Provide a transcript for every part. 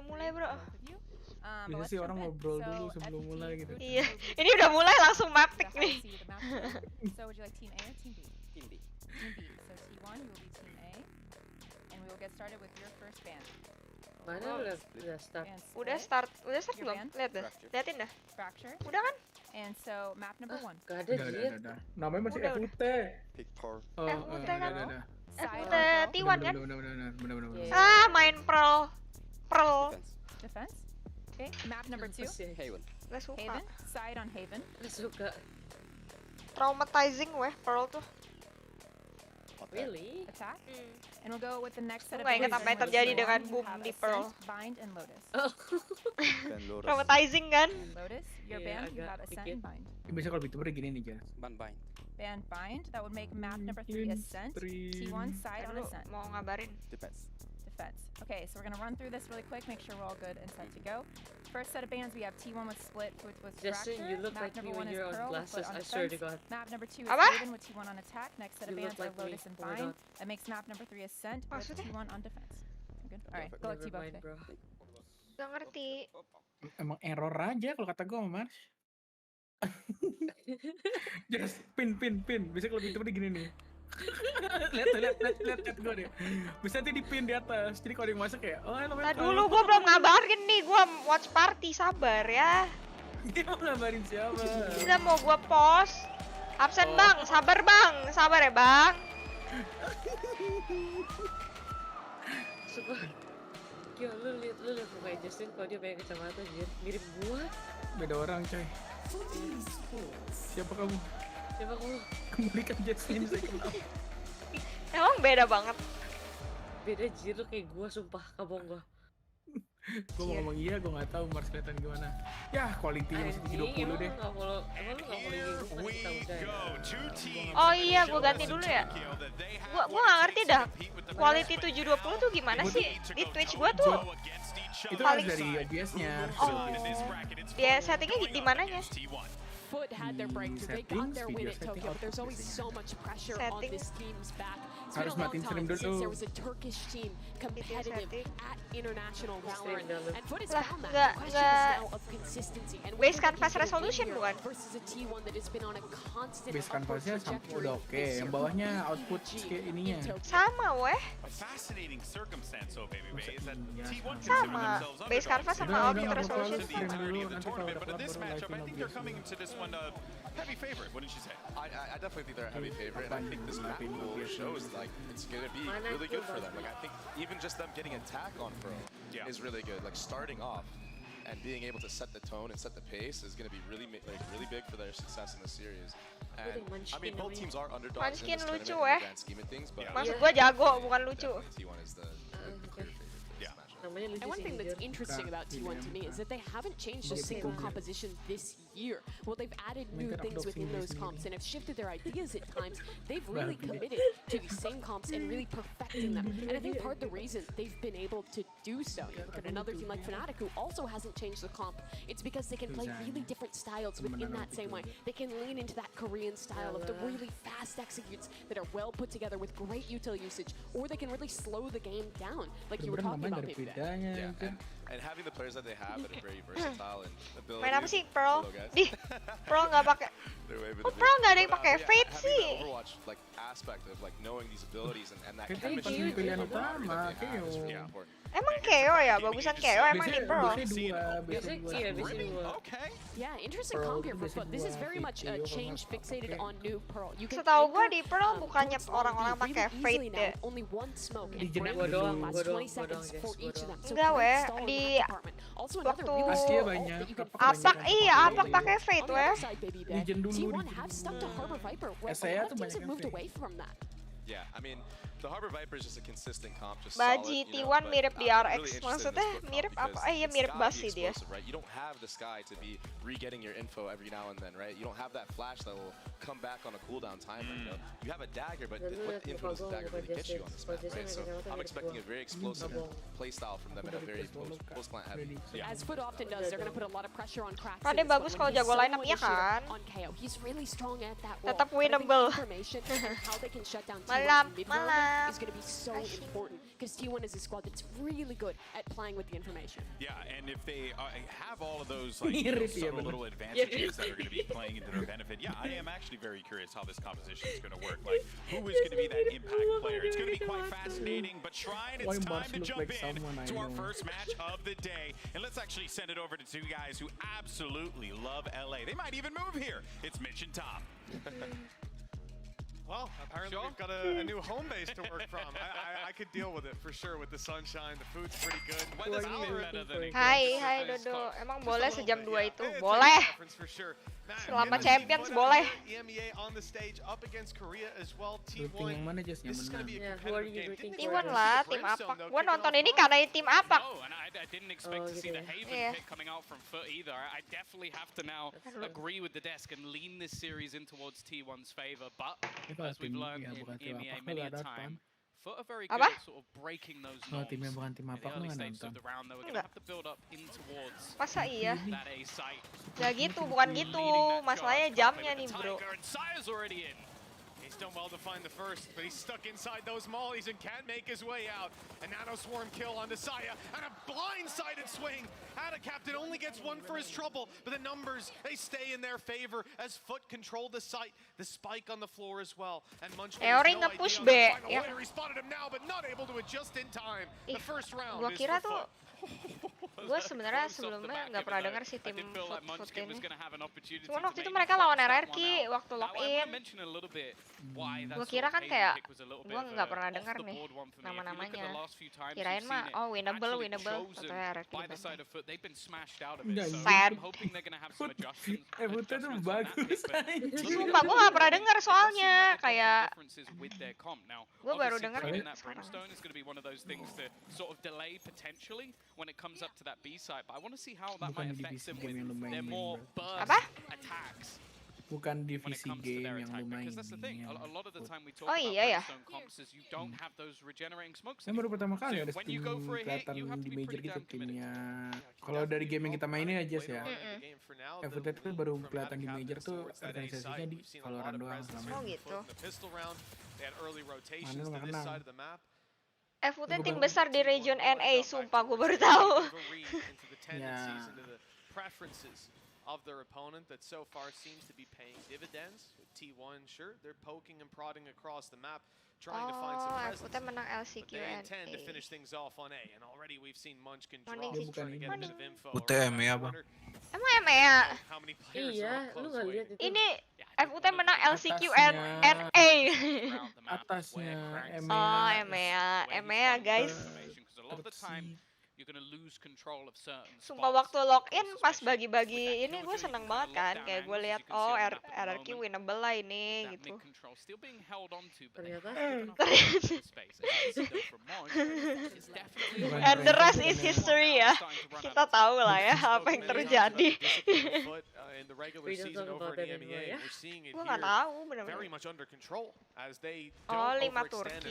mulai bro. Biasanya sih orang ngobrol dulu sebelum mulai gitu. Iya, ini udah mulai langsung map pick nih. So would you like team A or team B? Team B. Team B. So T1 you will be team A, and we will get started with your first band. Mana udah start? And Udah split, start belum? Lihat dah, liatin dah. fracture, Udah kan? and so map number 1. Gak ada dia. Udah. Namanya masih Udah, FUT. Pick par. Oh, FUT kan? udah. Side FUT on T1 kan? Bener. Ah, main Pearl. Defense. defense. Okay, map number 2. Haven. Gak suka. Haven, side on Haven. Gak suka. Traumatizing weh Pearl tuh. Really? Attack. And we'll go with the next set of Nggak ingat abilities. apa yang One, terjadi two, dengan one, boom have di Ascent, Pearl. Bind and Lotus. Oh. Then Lotus. Traumatizing kan? Lotus, your Yeah, band, you agak have Ascent dikit. and Bind. Biasanya kalau begitu gini nih, Jas. Ban bind. Band Bind, that would make map number 3 Ascent. T1 side on Aduh, Ascent. mau ngabarin. Defense. Defense. Okay, so we're gonna run through this really quick, make sure we're all good and set to go. First set of bands, we have T1 with Split, which was Justin, Fracture. you look Map like number me 1 when is you're on Pearl, with glasses. Foot on I swear to defense. God. Map number 2 is Apa? Raven with T1 on attack. Next set of You bands look are like me. Lotus and Oh my Bind. God. That makes map number 3 Ascent with Maksudnya? T1 on defense. Good. Alright, good luck to you Never both mind, today. bro. Gak ngerti. Emang error aja kalau kata gue, Mas. Jas, pin. Bisa kalau begitu gini nih. lihat gue deh. Bisa nanti dipin di atas. Jadi kalau ada yang masuk kayak, oh halo. Nah dulu gue belum ngabarin nih, gue watch party, sabar ya. Dia mau ngabarin siapa? Udah mau gue post. Absen Oh. bang, sabar ya bang. Sumpah. Gila, lu lihat mukanya Justin kalau dia pakai kacamata anjir. Mirip gua. Beda orang, coy. Siapa kamu? Siapa kamu? Kembalikan Jasmine saya kenal. Emang beda banget. Beda jir lu kayak gua, sumpah. Kabong gua. Gue mau ngomong iya, gue nggak tahu Mars kelihatan gimana. Ya, quality-nya masih 20 emang deh. lu nggak follow gitu kan kita udah ya. Oh iya, gue ganti dulu ya. Gua nggak ngerti dah. Quality 720 tuh gimana sih? Di Twitch gua tuh Itu paling harus dari OBS-nya. Oh, dia settingnya di mananya? Foot had their breakthrough. They got their win at Tokyo, but there's always so much pressure on this team's back. It's been a long time since there was a Turkish team competitive at international Valorant, and Foot has found that. The question is now of consistency and base canvas resolution bukan? versus a T1 that has been on a constant Base upward canvasnya trajectory udah oke. this Yang year. bawahnya output kayak ininya. Sama weh. A fascinating circumstance, oh baby Bay, is that T1 consider Sama. themselves Base canvas underdogs sama Udah, output nggak resolution to the sama. entirety of the Nanti kalau tournament, udah but in this kelar baru matchup, I live-in think they're OBS coming dulu. into this one heavy favorite, wouldn't you say? I definitely think they're a heavy favorite, and I think this map pool shows like it's gonna be really good for them. Like I think even just them getting attack on Pro is really good. Like starting off and being able to set the tone and set the pace is gonna be really really big for their success in the series. And I mean both teams are underdogs in Munchkin this tournament lucu, in the eh. grand scheme of things, but Maksud gua jago, bukan lucu. T1 is the clear favorite in this matchup. Namanya lucu And one sih thing that's jujur. interesting about T1 to me is that they haven't changed a single composition this year. Well, they've added new things within those comps and have shifted their ideas at times. They've really committed to these same comps and really perfecting them. And I think part of the reason they've been able to do so, you look at another team like Fnatic who also hasn't changed the comp, it's because they can play really different styles within that same way. They can lean into that Korean style of the really fast executes that are well put together with great util usage, or they can really slow the game down, like you were talking about, maybe. Yeah, and having the players that they have that are very versatile and ability. Main apa sih Pearl? Hello, guys. Di Pearl nggak pakai. They're way Oh better. Pearl nggak ada yang But, pakai yeah, Fate having sih. the Overwatch like aspect of like knowing these abilities and that Itu chemistry pilihan and the camaraderie utama, that they have is KO. really important. Emang KO ya, bagusan KO emang di Pearl. Biasanya iya, biasanya dua. Okay. Yeah, interesting Pearl comp here for itu Foot. This is very much a biasanya change dua, fixated kalau on new Pearl. You can Setahu gua anchor, di Pearl bukannya towards orang-orang long pakai really Fate easily deh. now. Only one smoke and Di Brand gua doang, lasts gua 20 seconds doang, for guys, each of them. So Enggak, great weh. stall in Di that department. Also another waktu really Asia strong ult banyak, that you can apa Apak iya, Apak pakai Fate On the weh. other side, Baby Bear, Legend dulu, T1 Legend have stuck to dulu. Harbor Viper, where a Saya lot tuh of teams banyak have moved yang away from that. Yeah, I mean, the Harbor Viper is just a consistent comp, just Baji solid, you know, T1 but mirip I'm DRX. really interested in Maksudnya this Foot comp mirip apa? because Iya it's mirip gotta Bas be sih dia. explosive, right? You don't have the Sky to be re-getting your info every now and then, right? You don't have that flash that will come back on a cooldown timer, you know? You have a dagger, but what info does the dagger really get you on this map, right? So I'm expecting a very explosive play style from them in a very post-plant heavy. As Foot often does, they're going to put a lot of pressure on Kraxus. Padahal bagus but when kalau jago he's line up, solo iya initiator kan? On KO, he's really strong at that wall. Tetap But I think winnable. information and how they can shut down Malam, T1's mid malam. is going to be so important. because T1 is a squad that's really good at playing with the information. Yeah, and if they have all of those like subtle little advantages that are going to be playing into their benefit, yeah, I am actually very curious how this composition is going to work. Like, who is going to be that impact player? It's going to be quite fascinating. But Shrine, it's time to jump in to our first match of the day, and let's actually send it over to two guys who absolutely love LA. They might even move here. It's Mitch and Tom. Well, apparently we've got a new home base to work from. I could deal with it for sure with the sunshine. The food's pretty good. Weather's better than Hai Dodo, emang boleh sejam 2 itu? Boleh. Selama Champions boleh. EMEA on the stage up against Korea as well. Tim yang mana Jess yang menang? T1 lah, tim apa? Gua nonton ini karena tim apa? No, and I didn't expect to see the Haven pick coming out from Foot either. I definitely have to now agree with the desk and lean this series in towards T1's favor. But as we've learned in EMEA many a time, Foot are very good at sort of breaking those norms. In the early stages of the round, though, we're going to have to build up in towards Masa iya? that A site. Gak gitu, bukan gitu. Masalahnya jamnya nih, bro. And Sire's already in. He's done well to find the first, but he's stuck inside those mollies and can't make his way out. A Nano Swarm kill onto Saya, and a blindsided swing. Ada Captain only gets one for his trouble, but the numbers, they stay in their favor as Foot controlled the site. The spike on the floor as well. And Munch Teori nge-push B. Ya. He spotted him now, but not able to adjust in time. The first round Gua is kira for tuh Foot. gue sebenarnya sebelumnya nggak pernah dengar sih tim Foot ini. Cuman waktu itu to mereka lawan RRQ waktu login. Gue kira kan kayak gue nggak pernah dengar nih nama-namanya. Kirain mah oh winnable atau RRQ. Sad. Buta tuh bagus. Sumpah gue nggak pernah dengar soalnya kayak gue baru dengar sekarang. When it comes up to that B side, but I want to see how that might affect them with their more burst attacks. Bukan divisi game yang lu main. Because that's the thing. A lot of the time we talk Oh about iya ya. Brimstone comps is you don't have those regenerating smokes. Saya baru pertama kali ada tim kelihatan di major gitu timnya. Kalau dari game yang kita mainin aja sih ya. FUT itu baru kelihatan di major tuh organisasinya di Valorant doang selama. Oh gitu. Mana lu nggak kenal? FUT tim besar di region NA, sumpah gue baru tahu. Ya. Of their opponent that so far seems to be paying dividends. With T1, sure, they're poking and prodding across the map, trying to find some presence. FUT menang LCQ But they NA. intend to finish things off on A, and already we've seen Munchkin Morning. draw, trying to get a bit of info. UTM ya bang. Emang MA? How many players Iya, are lu close nggak waiting? lihat itu? Ini FUT menang LCQ Atasnya. NA. Atasnya Oh EMEA guys. A lot of the time you're gonna lose control of certain Sumpah waktu login pas bagi-bagi ini gue seneng banget kan. Kayak gue lihat oh RRQ winnable lah ini gitu. Ternyata. And the rest is history ya. Kita tahu lah ya apa yang terjadi. Gue nggak tahu benar-benar. Oh 5 Turki.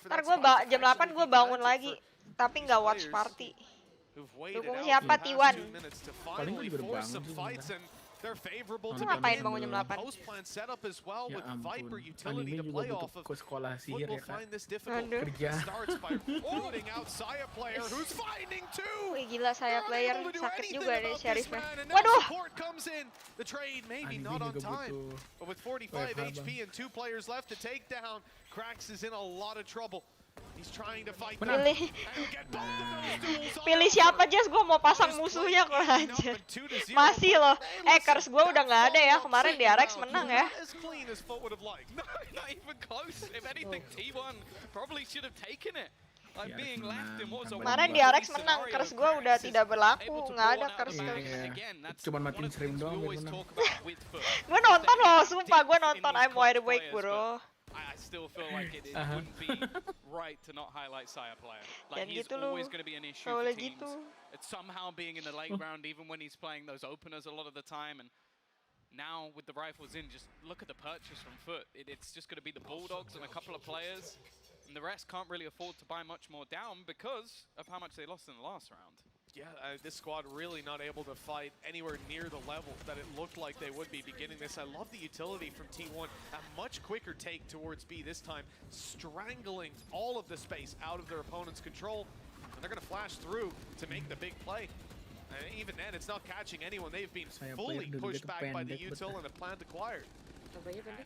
Ntar gue jam 8 gue bangun lagi, tapi nggak watch party. Dukung siapa T1? Paling gue juga udah bangun sih. Lu ngapain bangun jam 8? Ya ampun, anime juga butuh ke sekolah sihir ya kak. Aduh. Kerja. Wih gila saya player sakit juga deh sheriffnya. Waduh. Anime juga butuh. With 45 HP and 2 players left to take down, Krax is in a lot of trouble. He's trying to fight them. Pilih siapa Jess, gue mau pasang musuhnya kok aja. Masih loh. Curse gue udah nggak ada ya, kemarin di RX menang ya. Not even close. If anything, T1 probably should have taken it. Like being left in what was a kemarin di RX menang, curse gue udah tidak berlaku, nggak ada curse. Cuman matiin stream doang biar menang. Gue nonton loh, sumpah gue nonton. I'm wide awake bro. I still feel like it wouldn't be right to not highlight Saya player. Like he's always going to be an issue for teams. It's somehow being in the late round even when he's playing those openers a lot of the time. And now with the rifles in, just look at the purchase from Foot. It's just going to be the Bulldogs and a couple of players. And the rest can't really afford to buy much more down because of how much they lost in the last round. Yeah, this squad really not able to fight anywhere near the level that it looked like they would be beginning this. I love the utility from T1. A much quicker take towards B this time, strangling all of the space out of their opponent's control. And they're going to flash through to make the big play. And even then, it's not catching anyone. They've been fully pushed back by the util and the plant acquired.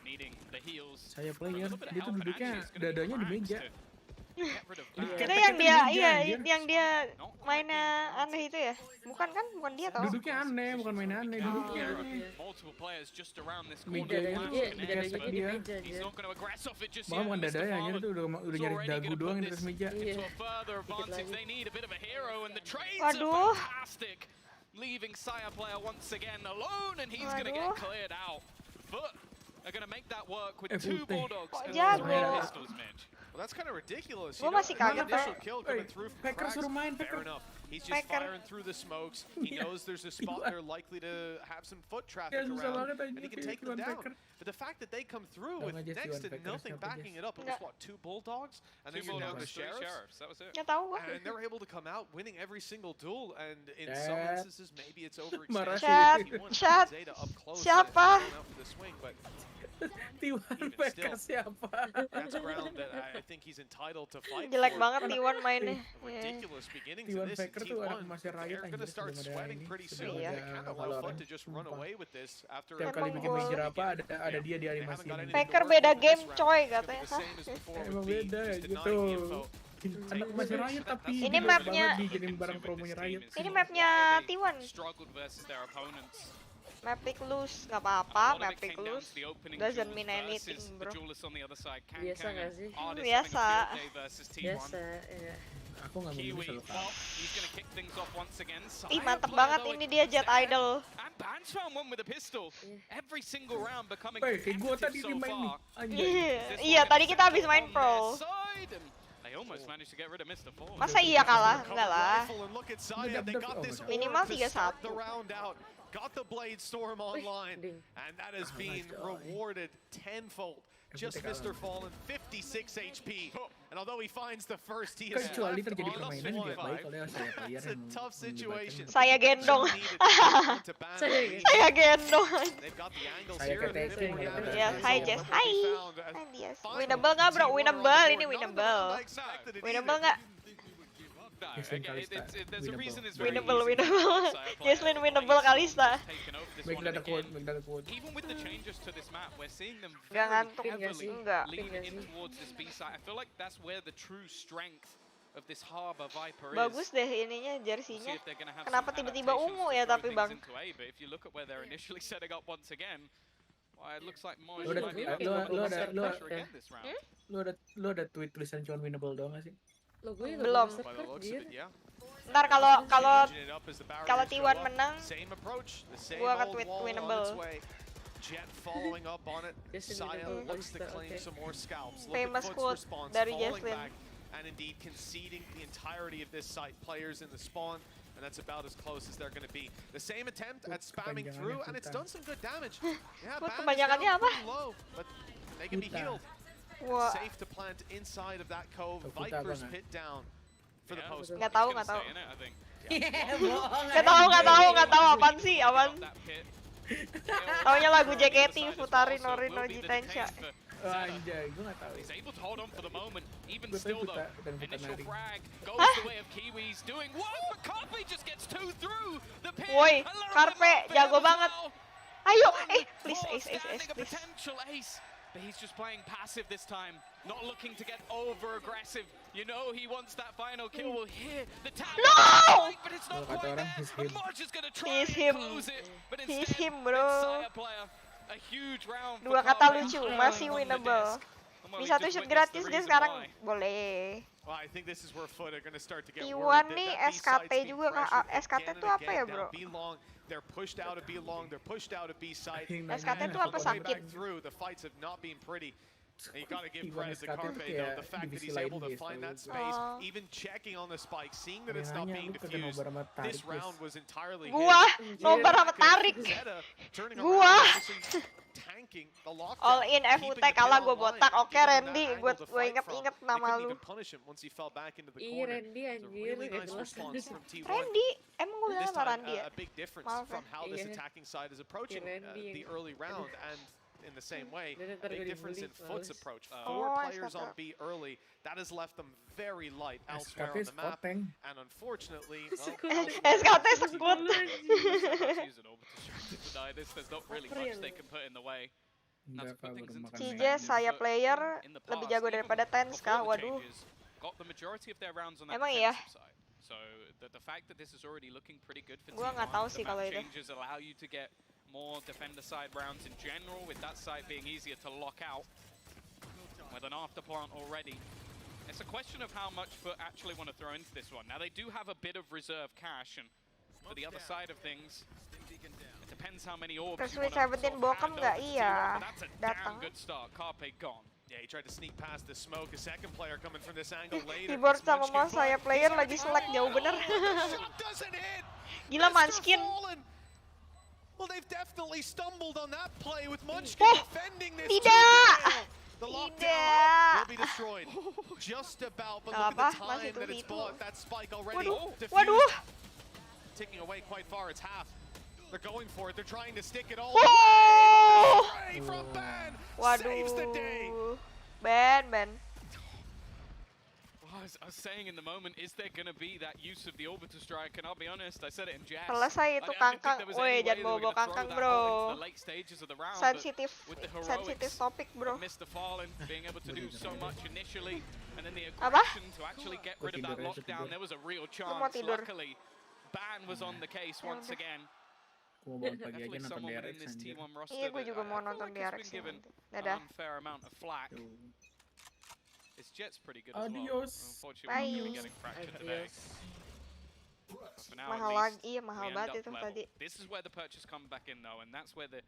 Needing the heals. Saya player, dia tuh duduknya dadanya di meja. Itu yang dia mainnya aneh itu ya? Bukan kan? Bukan dia tau? Duduknya aneh, bukan main aneh, duduknya aneh. Mejanya tuh gesek dia. Bahkan bukan dadanya, itu udah nyaris dagu doang di atas meja. Waduh. Leaving Saya player once again alone, and he's gonna get cleared out. But are gonna make that work with two Bulldogs and three pistols, Mitch. Well, that's kind of ridiculous. Gua masih kaget initial kill coming through from Packer Frax. suruh main, Fair Packer. enough. He's just firing through the smokes. He knows there's a spot there likely to have some foot traffic around, and he can take them down. But the fact that they come through with next to nothing backing it up, it was what, 2 Bulldogs? And then you're down to Sheriffs? That was it. Nggak tahu gua. And they're able to come out winning every single duel, and in some instances maybe it's Chat, chat. Siapa? T1 Packer siapa? That's a ground that I think he's entitled to fight. Jelek banget T1 mainnya. Ridiculous beginning to T1 this. Packer tuh anak masih riot They're gonna start sweating pretty soon. Iya. They kind of have fun to just run away with this after. Tiap kali bikin major apa ada dia di animasi ini. Packer beda game coy katanya. Emang beda gitu. Anak masih riot tapi ini mapnya bikin barang promonya riot. Ini mapnya T1. Map pick loose, nggak apa-apa, map pick loose doesn't mean anything bro. Biasa nggak sih? Biasa. Biasa, ya. Aku nggak mau selalu kalah. Ih mantep banget ini dia Jet Idol. Kayak gue tadi di main nih. Iya tadi kita habis main pro. Masa iya kalah? Enggak lah. Minimal 3-1. Got the Blade Storm online, and that has been rewarded tenfold. Just Mr. Fallen, 56 HP. And although he finds the first, he is left on It's a tough situation. Saya gendong. Saya gendong. They've got the angles here. Ya, hi Jess. Hi. Hi Jess. Winnable nggak bro? Winnable, ini winnable. Winnable nggak? Winnable. Jesslyn winnable Kalista. Gak ngantuk enggak. Bagus deh ininya jersinya. Kenapa tiba-tiba ungu ya tapi bang? Lu ada tweet tulisan cuma winnable doang gak sih? Belum. Ntar kalau T1 menang, gua akan tweet winnable. Famous quote dari Jesslyn. And indeed conceding the entirety of this site, players in the spawn, and that's about as close as they're going to be. The same attempt at spamming through, and it's done some good damage. Yeah, kebanyakannya apa? Low, but they can be healed. Wah. Safe to plant inside of that cove. Viper's pit down for the post. Nggak tahu. Nggak tahu apaan sih, awan. Taunya lagu JKT putarin Norino Jitensha. Anjay, gue nggak tahu. Woi, Karpe jago banget. Ayo, please ace. But he's just playing passive this time, not looking to get over aggressive. You know he wants that final kill. We'll hear the tap. No! But it's not quite there. And March is gonna try He's and close it, but instead, He's him, bro. A huge round. Dua kata lucu, masih winnable. Bisa tuh shoot gratis deh sekarang, boleh. Well, I think this is where Foot are going to start to get T1 nih SKT juga kah? SKT tuh apa ya bro? They're pushed out of B long. They're pushed out of B side. SKT tuh apa sakit? Through the fights have not been pretty. And you gotta give T1 credit to SKT Carpe tuh though, kayak the fact that divisi he's able to lain find that gitu. space, even checking on the spike, seeing that it's not Anehnya being lu kagak defused. nobar sama This tarik, round guys. was entirely Gua his. nobar sama tarik. Zeta turning Gua. around, obviously tanking the lockdown. All in keeping FUT the kalah kill gue online, botak. and Oke giving him that Randy, angle to gue fight inget-inget from. They nama couldn't lu. even punish him once he fell back into the Ih, corner. Randy It's a anjir, really gak nice jelas. response from T1. Randy, emang gue bilang This sama time, Randy ya? a big difference Maaf ya. from how this Iya. attacking side is approaching Randy the yang- early round, and in the same way, Dan a ntar big gue difference in dibully, Foot's males. approach. Oh, 4 players on SKT. B early, that has left them very light elsewhere SKT on the map, Spoteng. and unfortunately, Sekut. SKT sekut. There's not really Apa much yang- they can put in the way. Enggak, Pak, baru makan CJ siang. saya player lebih jago daripada Tens kah? Before the Waduh. changes, got the majority of their rounds on that Emang iya? defensive side. So the fact that this is already looking pretty good for Gua nggak T1, tahu the sih map kalau itu. changes allow you to get more defender side rounds in general, with that side being easier to lock out with an after plant already. It's a question of how much Foot actually want to throw into this one. Now they do have a bit of reserve cash, and for the other side of things, it depends how many orbs Terus you Sweet want to 17 bokem nggak? Iya, but that's a datang. damn good start. Carpe gone. Yeah, he tried to sneak past the smoke. A second player coming from this angle later. Keyboard It's sama Munchkin, mouse saya but player he's lagi select jauh bener. the shot doesn't hit. Gila Munchkin. Fallen. Well, they've definitely stumbled on that play with Munchkin Oh, defending this. tidak. The lockdown Tidak. will be destroyed. Just about, but Gak look at the apa, masih time that it's itu. bought. That spike already Waduh, diffused. waduh. Ticking away quite far. It's half. They're going for it. They're trying to stick it all. Oh! Away from Ban. Saves the day. Waduh. Ben. Well, I was saying in the moment, is there going to be that use of the Orbiter Strike? And I'll be honest, I said it in jazz. Selesai itu kangkang. Woi, jangan bawa-bawa kangkang, bro. Sensitif topik, bro. Mr. Fallen being able to do so much initially, and then the Apa? aggression to actually get rid of that lockdown. There was a real mau chance. tidur. Luckily, Ban was on the case once again. Gua bangun pagi aja Definitely nonton someone DRX within this anjir. T1 roster Iya, gue that juga mau I feel nonton like DRX has been given nanti. an Dadah. unfair amount of flack. Tuh. His jet's pretty good as well. Adios. Unfortunately, we're Bye. gonna be getting fractured today. Adios. But for now, Mahal at lagi, least, iya mahal we end banget up itu level. tadi. This is where the purchase comes back in though, and that's where the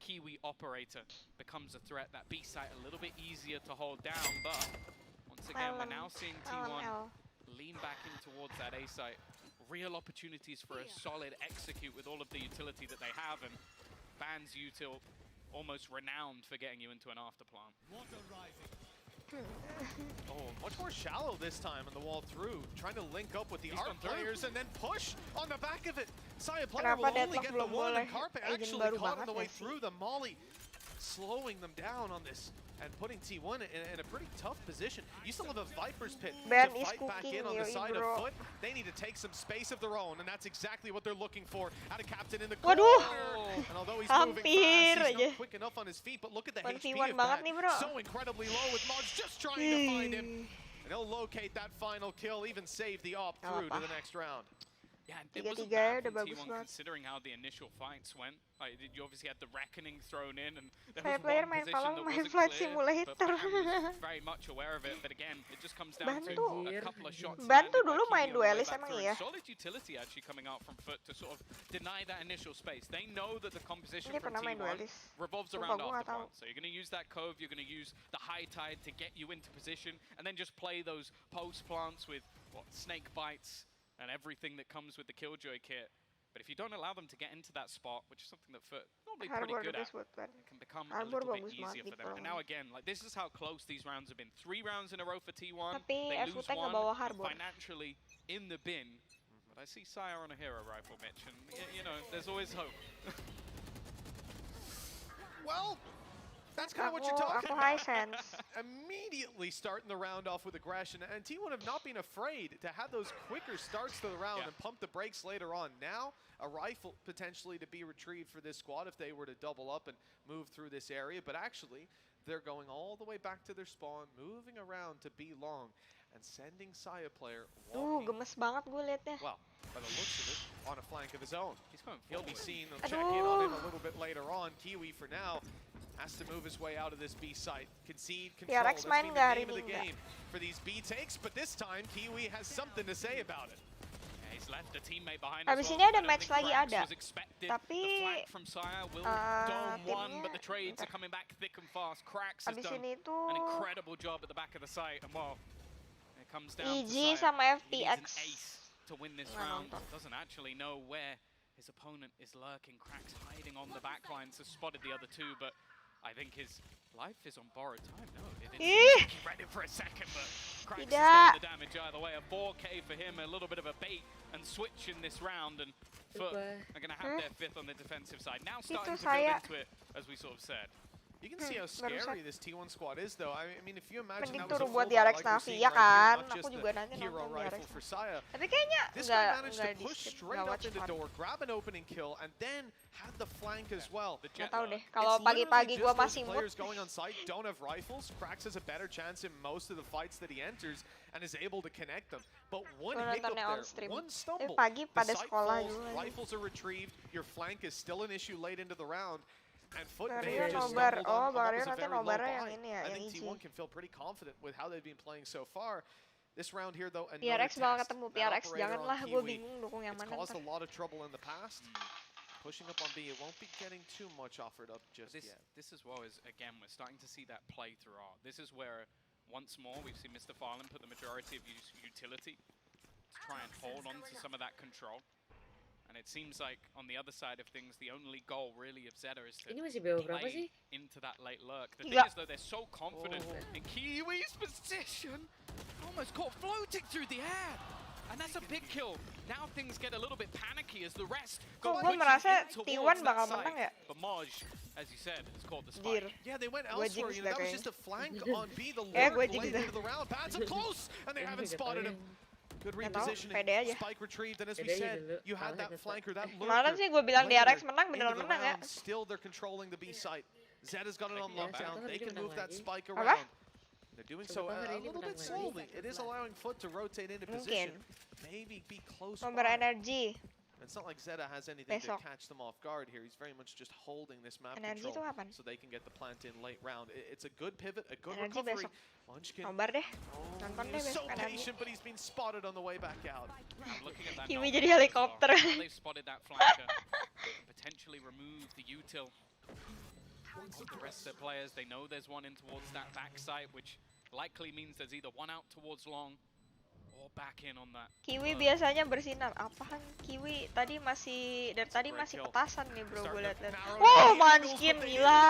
Kiwi operator becomes a threat. That B site a little bit easier to hold down, but once again, we're now seeing T1 lean back in towards that A site. Real opportunities for a solid execute with all of the utility that they have, and Ban's util almost renowned for getting you into an afterplant. Oh, much more shallow this time on the wall through. Trying to link up with the He's art gone through. players and then push on the back of it. Saya player Kenapa will only Deadlock get the belum one, boleh and Carpe agent actually baru caught on banget the way ya sih? through. The Molly slowing them down on this and putting T1 in a pretty tough position. You still have a Viper's Pit Ben to is fight back cooking, in on the yoi, side bro. of Foot. They need to take some space of their own, and that's exactly what they're looking for out of Captain in the corner. Waduh. And although he's Hampir moving fast, he's aja. not quick enough on his feet, but look at the 1v1 HP of banget that. nih, bro. So incredibly low with Mods just trying to find him. And he'll locate that final kill, even save the op through to the next round. Yeah, it wasn't 3-3 ya, bad udah from bagus T1 banget. considering how the initial fights went. Like, you obviously had the Reckoning thrown in, and there Saya was player one main position Valorant, that main wasn't Flight clear, Simulator. but Ban was very much aware of it. But again, it just comes down to Bantu. a couple of shots. Bantu landed by dulu Kiwi main on the way duelis, back emang through. iya? Solid utility actually coming out from Foot to sort of deny that initial space. They know that the composition Ini from pernah main T1 duelis. revolves Sumpah, around gua nggak tahu. afterplant. So you're going to use that cove, you're going to use the high tide to get you into position, and then just play those post plants with snake bites and everything that comes with the Killjoy kit. But if you don't allow them to get into that spot, which is something that Foot normally pretty Harbor good at, disebut Ben. it can become a Harbor little bit bagus easier banget for di them. And Pro. now again, like this is how close these rounds have been. 3 rounds in a row for T1. Tapi They lose FUT one, ngebawa Harbor. financially in the bin. But I see Sire on a hero rifle, Mitch, and you know, there's always hope. Well, that's kind of what you're Aku talking high about. sense. Immediately starting the round off with aggression, and T1 have not been afraid to have those quicker starts to the round and pump the brakes later on. Now, a rifle potentially to be retrieved for this squad if they were to double up and move through this area, but actually, they're going all the way back to their spawn, moving around to B long, and sending Saya player walking, Gemes banget gue liatnya. well, by the looks of it, on a flank of his own. He's going He'll be forward. seen, they'll check in on him a little bit later on. Kiwi, for now, has to move his way out of this B site. Concede control. Ya, That's Rex been main the nggak name hari of the ini, nggak? game for these B takes, but this time Kiwi has something to say about it. Yeah, Habis ini ada match lagi ada. Tapi timnya habis ini tuh EG sama FTX. To win this round, doesn't actually know where his opponent is lurking. Crack's hiding on the backline, so spotted the other two, but I think his life is on borrowed time. No, it didn't. He read it for a second, but Crack's done the damage either way. A 4K for him, a little bit of a bait and switch in this round, and Foot are going to have their fifth on the defensive side. Now starting to build into it, as we sort of said. You can see how scary this T1 squad is, though. I mean, if you imagine Mending that was a turun buat full DRX like we're Navi seeing ya right here, kan? not Aku just juga the nanti hero nonton rifle DRX. for Saya. Tapi kayaknya This guy managed to di push skip, straight nggak up in the door, grab an opening kill, and then had the flank as well. Nggak tahu deh. Kalau pagi-pagi gua masih mood. Players going on site don't have rifles. Krax has a better chance in most of the fights that he enters and is able to connect them. But one hiccup there, one stumble, pagi pada the site sekolah falls, dulu. rifles are retrieved, your flank is still an issue late into the round. And Foot Barrio may have just nobar. stumbled Oh, on what was Barrio a nanti very low nobarnya yang buy. ini ya, I yang think EG. T1 can feel pretty confident with how they've been playing so far. This round here, though, another PRX bakal test. ketemu That PRX, operator janganlah on gue Kiwi, bingung dukung yang it's mana caused ntar. a lot of trouble in the past. Pushing up on B, it won't be getting too much offered up just yet. This as well is, again, we're starting to see that play through art. This is where, once more, we've seen Mr. Farland put the majority of utility to try and hold on to some of that control. And it seems like on the other side of things, the only goal really of Zeta is to Ini masih BO berapa play sih? into that late lurk. The thing is though, they're so confident in Kiwi's position, almost caught floating through the air. And that's a big kill. Now things get a little bit panicky as the rest go Gue merasa pushing in T1 towards bakal that menang side. ya. But Maj, as you said, has caught the spike. Yeah, they went elsewhere. You know, that was just a flank on B. The gue lurk jinx late dah. into the round. Bats up close, and they haven't spotted him. Good Nggak tahu, repositioning. pede aja. Spike retrieved, and as we Pede aja said, dulu. you had that Kalah flanker, that Kemarin lurker. sih gue bilang later DRX menang, beneran into the menang ya. round. Still, they're controlling the B site. Zeta's got it on Iya, lockdown. Zeta They can menang move that lagi. spike Apa? around. They're doing so Coba a hari ini little bit menang slowly. lagi. It is allowing Foot to rotate into Mungkin. position. Maybe be close Mau by. berenergi. It's not like Zeta has anything to Besok. catch them off guard here. He's very much just holding this map Energi control tuh kapan? so they can get the plant in late round. It's a good pivot, a good Energi recovery. besok. Munchkin, Nobar deh. oh, Nonton deh he's so besok energi. patient, but he's been spotted on the way back out. I'm looking at that Kiwi knock jadi as well. helikopter. Now they've spotted that flanker. Potentially remove the util of the rest of the players. They know there's one in towards that backside, which likely means there's either one out towards long or back in on that. Kiwi biasanya bersinar. Apaan Kiwi? Tadi masih dari tadi masih petasan nih bro, gue liat-liat. Wow, Munchkin gila.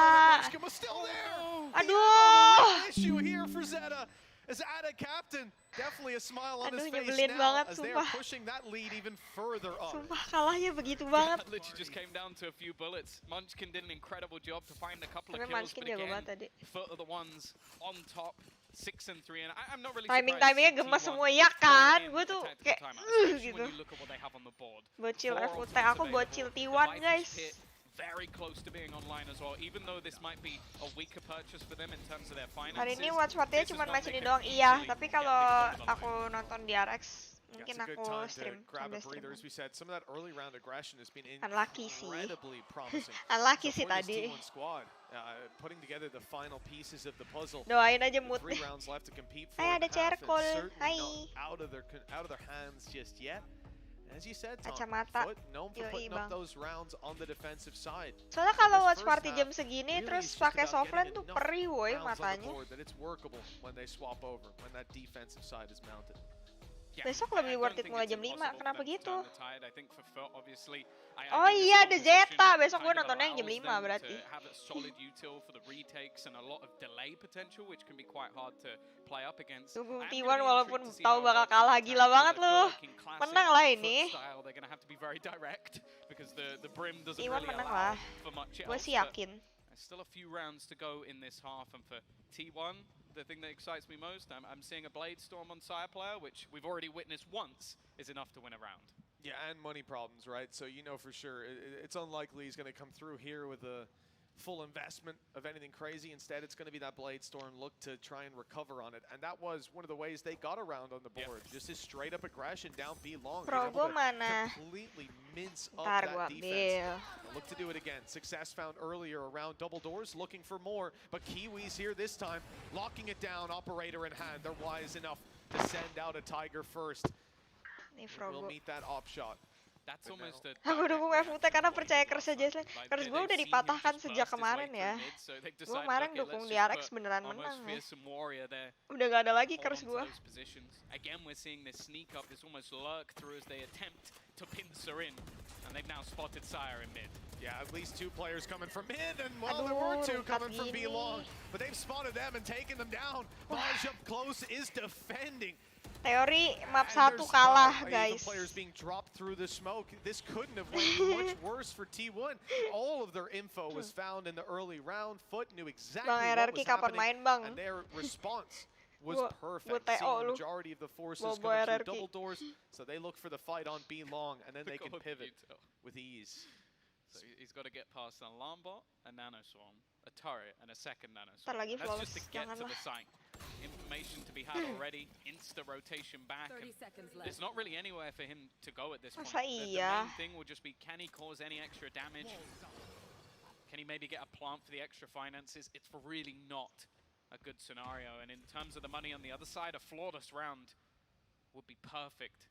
Munchkin was still there. Aduh. Issue here for Zeta. As Ada captain, definitely a smile on his Aduh, face nyebelin now banget, as they are sumpah. pushing that lead even further up. Sumpah kalahnya begitu banget. That literally just came down to a few bullets. Munchkin did an incredible job to find a couple of Tapi kills, Munchkin but jago again, banget tadi. Foot are the ones on top, 6 and 3, and I'm not really Timingnya gemes semua ya kan? Gue tuh kayak gitu. Bocil FUT, aku bocil T1 guys. Very close to being online as well, even though this might be a weaker purchase for them in terms of their finances. Hari ini watch party-nya cuma match ini doang, iya. Tapi kalau aku nonton di RX, mungkin It's a good aku time stream to grab a sambil breather. stream. As we said, some of that early round aggression has been Unlucky sih. incredibly promising. Unlucky So sih for this tadi. T1 squad, putting together the final pieces of the puzzle. Doain aja With mood 3 nih. rounds left to compete for. Hai, ada and half, and Cerkol. certainly Hai. not out of their hands just yet. As you said, Tom, Kacamata. Foot known for Yoi, putting up bang. those rounds on the defensive side. Soalnya So kalau this watch first party half jam segini really terus is just pakai about softland getting tuh enough perih woy rounds on the matanya. board that it's workable when they swap over, when that defensive side is mounted. Besok lebih worth it mulai jam 5, kenapa gitu? Oh iya, ada Zeta. Besok gue nontonnya yang jam 5 berarti. Dukung T1 walaupun tahu bakal kalah, gila banget lu. Menang lah ini. T1 menang lah. Gue sih yakin. Still a few rounds to go in this half, and for T1, the thing that excites me most, I'm seeing a Blade Storm on Sire player, which we've already witnessed once, is enough to win a round. Yeah, and money problems, right? So you know for sure it's unlikely he's going to come through here with a full investment of anything crazy. Instead, it's going to be that Blade Storm look to try and recover on it. And that was one of the ways they got around on the board. Just his straight up aggression down B long. Bro, gue mana? Completely mince up Ntar that gua defense. ambil. They'll look to do it again. Success found earlier around double doors, looking for more. But Kiwi's here this time, locking it down, operator in hand. They're wise enough to send out a Tiger first. Nih Will Frogo. meet that op shot. That's almost a Aku dukung FUT karena percaya Curse aja. Curse gue udah dipatahkan sejak kemarin ya. Gue kemarin dukung di RX beneran menang ya. Udah gak ada lagi Curse gue. Again, we're seeing this sneak up, this almost lurk through as they attempt to pincer in, and they've now spotted Sire in mid. Yeah, at least 2 players coming from mid, and well, there were 2 coming from B long, but they've spotted them and taken them down. Maj up close is defending. Teori map 1 kalah, guys. Players being dropped through the smoke. This couldn't have went much worse for T1. All of their info was found in the early round. Foot knew exactly what was happening, and their response was perfect. Seeing the majority of the forces coming through double doors, so they look for the fight on B long, and then they can pivot with ease. So he's got to get past an alarm bot, a nano swarm, a turret, and a second nano Ntar swarm. lagi That's flawless, just to get to janganlah. the site. Information to be had already, insta rotation back, and there's not really anywhere for him to go at this point. Masa The iya? main thing will just be, can he cause any extra damage? Can he maybe get a plant for the extra finances? It's really not a good scenario, and in terms of the money on the other side, a flawless round would be perfect.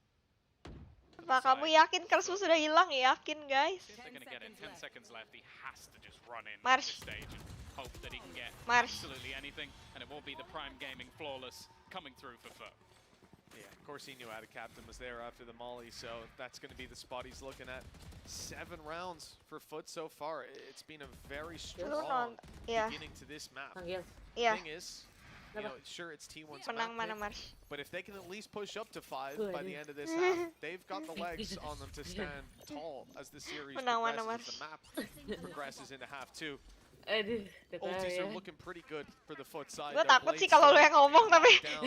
Apa kamu yakin Curse sudah hilang? Yakin, guys. They're going to get it. 10 seconds left. He has to just run in March. at this stage and hope that he can get March. absolutely anything, and it won't be the Prime Gaming flawless coming through for Foot. Yeah, of course he knew how to captain was there after the molly, so that's going to be the spot he's looking at. 7 rounds for Foot so far. It's been a very strong beginning to this map. Iya. Thing is, you know, sure it's T1's Menang map mana pick, March? but if they can at least push up to 5 by the end of this half, they've got the legs on them to stand tall as the series Menang mana progresses, March? the map progresses into half 2. Aduh, Ultis are looking pretty good for the Foot side. Gue Their takut sih blades kalau lo yang ngomong tapi. down.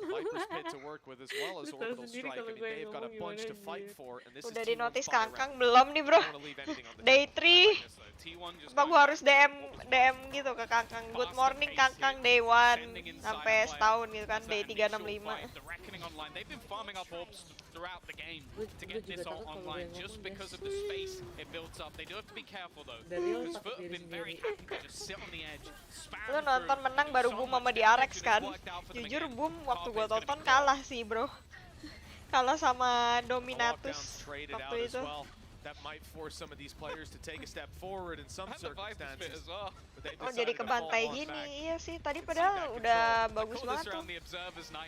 Viper's Pit to work with as well as Lu tahu Orbital sendiri Strike. I kalau mean, gue yang they've got a ngomong bunch to gimana, fight anjir. for, and this Udah is di T1's notice fire Kangkang round. belum nih bro. Don't wanna leave anything on the Day table. 3. T1 just Apa gue harus DM gitu ke Kangkang. Good morning Kangkang Day 1 sampai setahun gitu kan. Day 365. The reckoning online. They've been farming up orbs throughout the game to get this online just because of the space it builds up. They do have to be careful though, because Foot have been very happy to just sit on the edge, spam Lu nonton through. menang baru Boom sama di RX kan. Jujur Boom waktu gue tonton kalah sih bro. Kalah sama Dominatus waktu itu. That might force some of these players to take a step forward in some circumstances. Oh jadi kebantai gini, iya sih tadi padahal udah bagus banget tuh.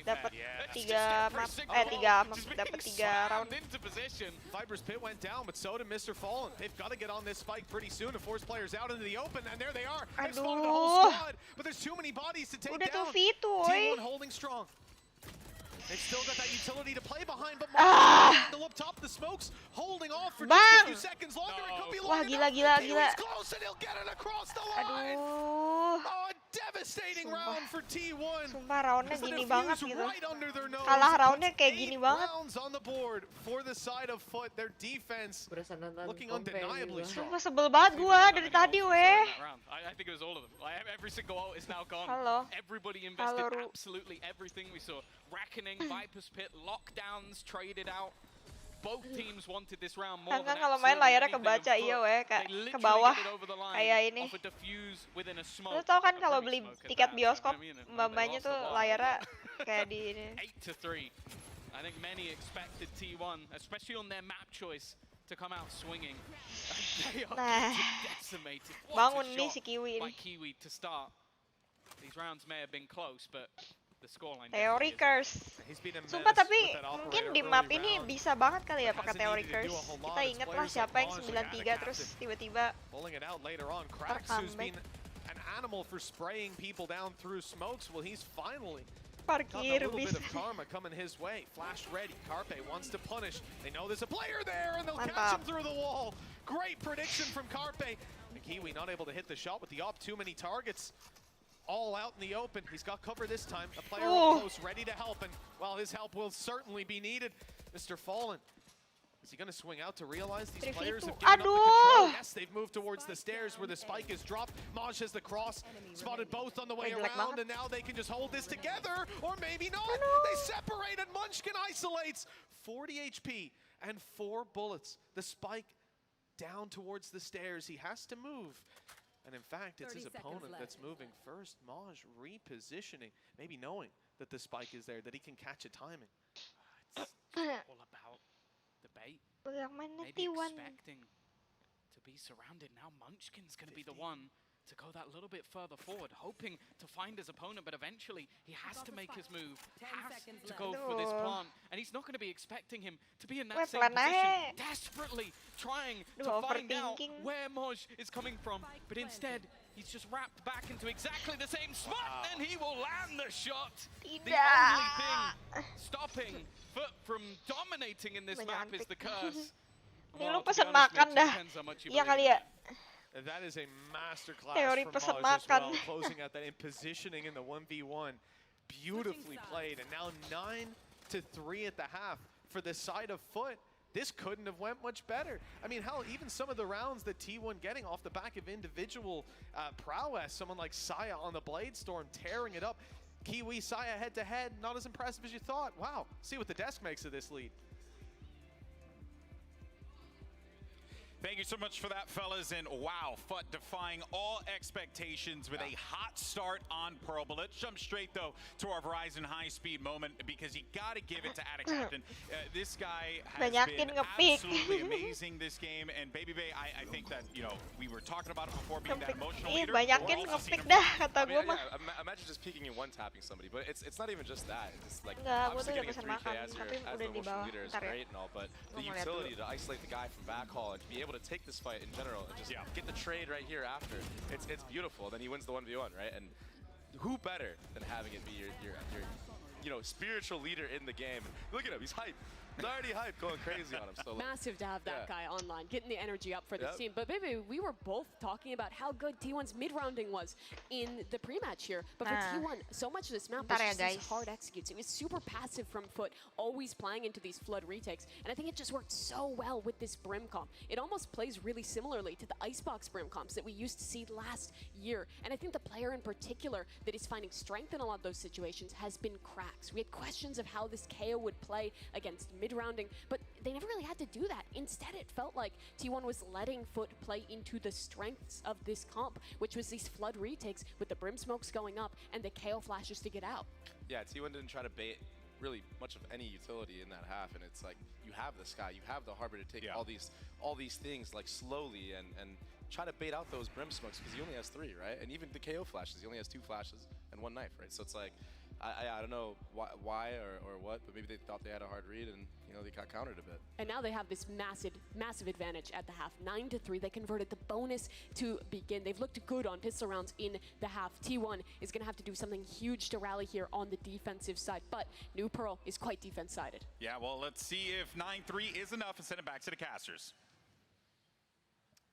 Dapat 3 map, dapat 3 round. Viper's Pit went down, but so did Mr. Fallen. They've got to get on this spike pretty soon to force players out into the open, and there they are. They've spotted the whole squad, but there's too many bodies to take Udah tuh down. Vito, T1 holding strong. They've still got that utility to play behind, but up top the smokes holding off for just a few seconds longer. It could be Wah long gila. He's close and he'll get it across the line. Aduh. Oh, a devastating round for T1. Sumpah roundnya gini banget gitu. Right under their nose. Kalah roundnya kayak gini banget. Rounds on the board for the side of Foot. Their defense looking undeniably strong. Sumpah sebel banget gua dari tadi weh. I think it was all of them. Every single ult is now gone. Halo. Everybody invested absolutely everything we saw. Reckoning, Viper's Pit, lockdowns traded out. Both teams wanted this round more than kalau main layarnya kebaca iya weh ke bawah kayak ini. Lu tau kan kalau beli tiket bioskop mbak-mbaknya tuh layarnya kayak di ini. 8-3. I think many expected T1, especially on their map choice, to come out swinging. They are decimated. Bangun nih si Kiwi ini. By Kiwi to start. These rounds may have been close, but the scoreline. Teori Curse. Sumpah tapi mungkin di map ini bisa banget kali ya pakai teori Curse. Kita inget lah siapa yang 93 terus tiba-tiba tercomeback. An animal for spraying people down through smokes. Well, he's finally parkir got a little bit of karma coming his way. Flash ready. Carpe wants to punish. They know there's a player there, and they'll catch him through the wall. Great prediction from Carpe. Kiwi not able to hit the shot with the op. Too many targets. All out in the open. He's got cover this time. A player up close, ready to help, and well, his help will certainly be needed. Mr. Fallen. Is he going to swing out to realize these players have given up the control? Yes, they've moved towards the stairs where the spike is dropped. Maj has the cross, spotted both on the way around, and now they can just hold this together, or maybe not. They separate, and Munchkin isolates. 40 HP and 4 bullets. The spike down towards the stairs. He has to move. And in fact, it's his opponent that's moving first. Maj repositioning, maybe knowing that the spike is there, that he can catch it timing. all about the bait. Yang mana Maybe T1? expecting to be surrounded. Now Munchkin's going to be the one to go that little bit further forward, hoping to find his opponent, but eventually he has to make his move, has to go for this plant, and he's not going to be expecting him to be in that same position, desperately trying to find out where Moj is coming from, but instead he's just wrapped back into exactly the same spot, and he will land the shot. The only thing stopping Foot from dominating in this map is the curse. Ini lu pesen makan dah. Iya kali ya. That is a masterclass from Moj as well, closing out that in positioning in the 1v1. Beautifully played, and now 9-3 at the half for the side of Foot. This couldn't have went much better. I mean, hell, even some of the rounds that T1 getting off the back of individual prowess, someone like Saya on the Blade Storm tearing it up. Kiwi, Saya head-to-head, not as impressive as you thought. Wow, see what the desk makes of this lead. Thank you so much for that, fellas. And wow, Fut defying all expectations with a hot start on Pearl. But let's jump straight, though, to our Verizon high-speed moment, because you got to give it to Ada Captain. This guy has been absolutely amazing this game. And Baby Bay, I think that, you know, we were talking about it before being that emotional leader. Banyakin nge-pick dah, kata gue mah. Imagine just peeking and one-tapping somebody, but it's not even just that. It's like, enggak, gue tuh obviously udah getting a pesen 3K makan, tapi as udah the di emotional bawah. leader is Ntar ya. great and all, but the utility to isolate the guy from backhaul and to be able to take this fight in general and just get the trade right here after, it's beautiful. Then he wins the 1v1, right? And who better than having it be your you know, spiritual leader in the game? Look at him, he's hyped. He's already hyped, going crazy on him. So massive to have that guy online, getting the energy up for this team. But Baby, we were both talking about how good T1's mid-rounding was in the pre-match here. But for T1, so much of this map was just these hard executes. It was super passive from Foot, always playing into these flood retakes. And I think it just worked so well with this Brim comp. It almost plays really similarly to the Icebox Brim comps that we used to see last year. And I think the player in particular that is finding strength in a lot of those situations has been Krax. We had questions of how this KO would play against mid-rounding, but they never really had to do that. Instead, it felt like T1 was letting Foot play into the strengths of this comp, which was these flood retakes with the Brim smokes going up and the KO flashes to get out. Yeah, T1 didn't try to bait really much of any utility in that half, and it's like you have the Sky, you have the Harbor to take all these things like slowly and try to bait out those Brim smokes, because he only has 3, right? And even the KO flashes, he only has 2 flashes and 1 knife, right? So it's like, I don't know why or what, but maybe they thought they had a hard read and, you know, they got countered a bit. And now they have this massive advantage at the half. 9-3, they converted the bonus to begin. They've looked good on pistol rounds in the half. T1 is going to have to do something huge to rally here on the defensive side, but New Pearl is quite defense-sided. Yeah, well, let's see if 9-3 is enough and send it back to the casters.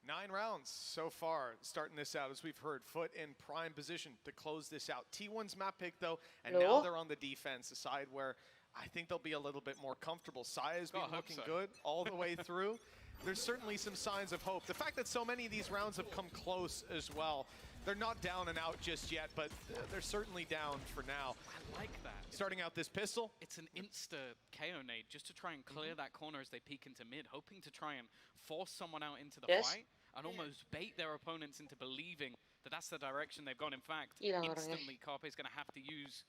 9 rounds so far, starting this out, as we've heard. Foot in prime position to close this out. T1's map pick, though, and now they're on the defense, a side where I think they'll be a little bit more comfortable. Saya's been looking good all the way through. There's certainly some signs of hope. The fact that so many of these rounds have come close as well. They're not down and out just yet, but they're certainly down for now. I like that. Starting out this pistol. It's an insta KO nade just to try and clear that corner as they peek into mid, hoping to try and force someone out into the fight and almost bait their opponents into believing that that's the direction they've gone. In fact, instantly Carpe's going to have to use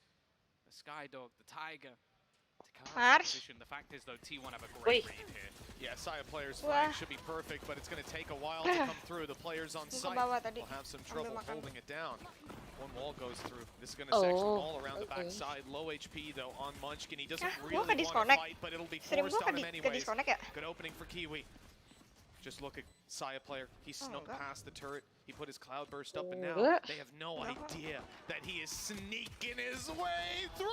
the Skydog, the Tiger, to come out of position. The fact is, though, T1 have a great read here. Yeah, Saya player's flank should be perfect, but it's going to take a while to come through. The players on site will have some trouble holding it down. One wall goes through. This is going to section all around the backside. Low HP, though, on Munchkin. He doesn't really want to fight, but it'll be forced on him anyways. Good opening for Kiwi. Just look at Saya player. He snuck past the turret. He put his cloud burst up, and now they have no idea that he is sneaking his way through.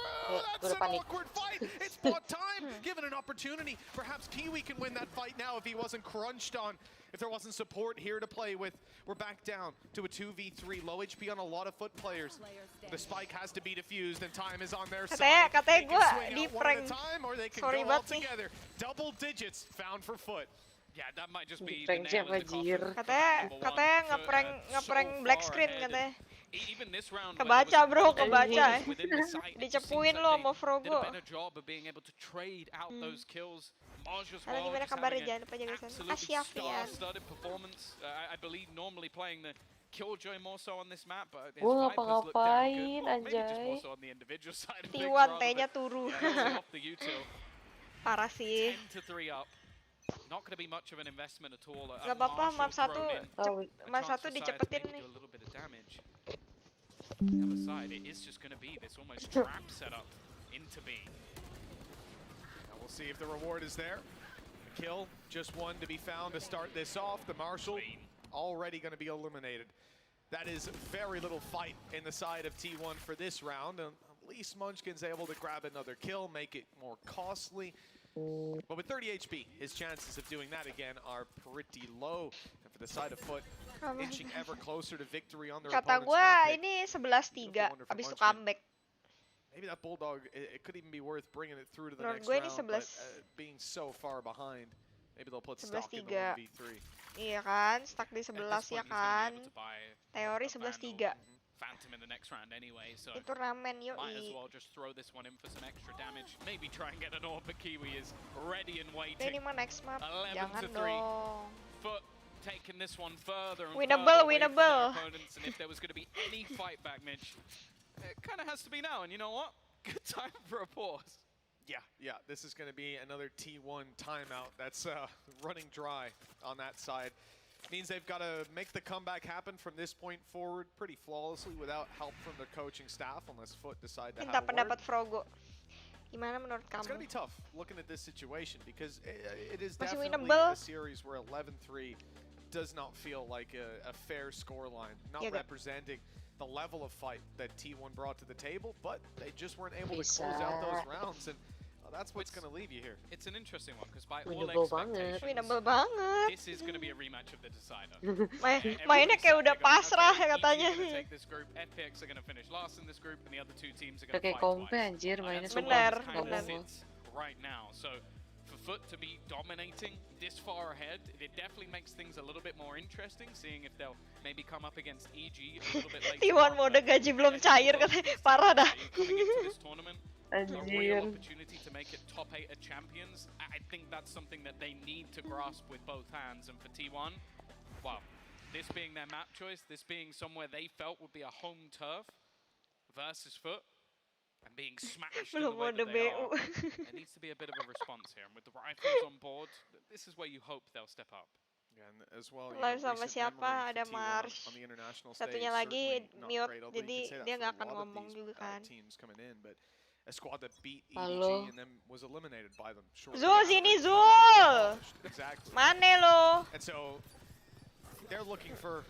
That's an awkward fight. It's bought time, given an opportunity. Perhaps Kiwi can win that fight now if he wasn't crunched on, if there wasn't support here to play with. We're back down to a 2v3. Low HP on a lot of Foot players. The spike has to be defused, and time is on their side. They can swing out one at a time, or they can go all together. Double digits found for Foot. Yeah, that might just be the nail in the coffin. Katanya ngeprank black screen katanya. Even this round, kebaca bro, kebaca. Dicepuin lo sama Frogo. Did a better job of being able to trade out those kills. Moj as well. Gimana kabarnya, jangan lupa jaga sana. Kasih Afian. Star-studded performance. I believe normally playing the Killjoy more so on this map, but his Gua Vipers look damn good. Maybe just more so on the individual side of things. T1 T-nya turu. Off the util. Parah sih. 10 to 3 up. Not going to be much of an investment at all. Gak apa-apa, map 1 dicepetin nih. Do a little bit of damage. The other side, it is just going to be this almost trap setup into B. Now we'll see if the reward is there. The kill, just one to be found to start this off. The Marshal already going to be eliminated. That is very little fight in the side of T1 for this round. And at least Munchkin's able to grab another kill, make it more costly. But with 30 HP, his chances of doing that again are pretty low. And for the side of Foot, inching ever closer to victory on their Kata opponent's gue map pick. ini 11-3, abis itu comeback. Maybe that Bulldog, it could even be worth bringing it through to the Menurut next gue ini round, but 11. being so far behind, maybe they'll put stock in the 11-3. 1v3. Iya kan, stuck di 11 ya kan. Teori 11-3. Phantom in the next round anyway, so Itu ramen might as yoi. well just throw this one in for some extra damage. Maybe try and get an orb, but Kiwi is ready and waiting. Ini mah next map, 11 jangan to 3. dong. Foot taking this one further and Winnable, further away from winnable. their opponents, and if there was going to be any fight back, Mitch, it kind of has to be now. And you know what? Good time for a pause. Yeah, this is going to be another T1 timeout. That's running dry on that side. Means they've got to make the comeback happen from this point forward pretty flawlessly without help from the coaching staff, unless Foot decide to Minta have a word. pendapat Frogo. Gimana menurut It's going to kamu? be tough looking at this situation because it is Masih definitely winnable. a series where 11-3 does not feel like a fair scoreline, not Yeah, representing the level of fight that T1 brought to the table, but they just weren't able to close out those rounds, and that's what's going to leave you here. It's an interesting one because by all Winnable banget. expectations, Winnable banget. this is going to be a rematch of the decider. Mainnya kayak udah pasrah ya katanya. Take this group, FPX are going to finish last in this group, and the other two teams are going to Kayak fight kompe twice. anjir mainnya That's semua. Bener, kind of bener. sits right now. So for Foot to be dominating this far ahead, it definitely makes things a little bit more interesting, seeing if they'll maybe come up against EG a little bit later. T1 mode gaji belum cair katanya. Parah dah. Coming into this tournament, a real Anjir. opportunity to make it top 8 at Champions. I think that's something that they need to grasp with both hands. And for T1, well, this being their map choice, this being somewhere they felt would be a home turf versus Foot, and being smashed in the Belum way mode that they BU. are, there needs to be a bit of a response here. And with the rifles on board, this is where you hope they'll step up. And as well, Live sama recent siapa? memory Ada for T1 Mars. on the international Satunya stage, lagi certainly not mute, great, although you jadi could say that dia for nggak a akan lot of ngomong these, juga kan. teams coming in, but a squad that beat Halo. EDG and then was eliminated by them. shortly Zul, after. sini Zul. Exactly. Mana lo? And so they're looking for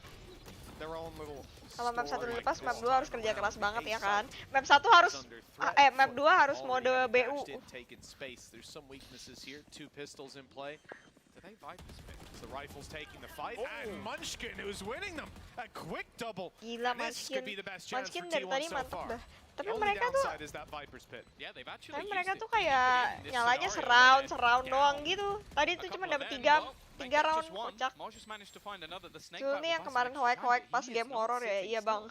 their own little. Kalau map 1 story dilepas, this map 2 harus time kerja keras around. banget ya A kan. site Map 1 harus is under threat. map 2 harus Already mode having BU. dashed in, taken space. There's some weaknesses here. 2 pistols in play. Do they Vipers pick? The rifle's taking the fight, and Munchkin who's winning them. A quick double. Gila This Munchkin. could be the best chance Munchkin for dari T1 tadi so mantap far. dah. Tapi The only mereka tuh downside is that Viper's pit. Yeah, they've actually Tapi used mereka it tuh even kayak in this nyalanya scenario seround where doang they're gitu. Tadi A tuh couple cuma of dapet them, 3 well, they 3 got round just one. kocak. Moj just managed to find another. The snake Zul bite nih yang will buy kemarin some extra hoek-hoek damage. pas He is game not horror ya. sitting Iya still. bang.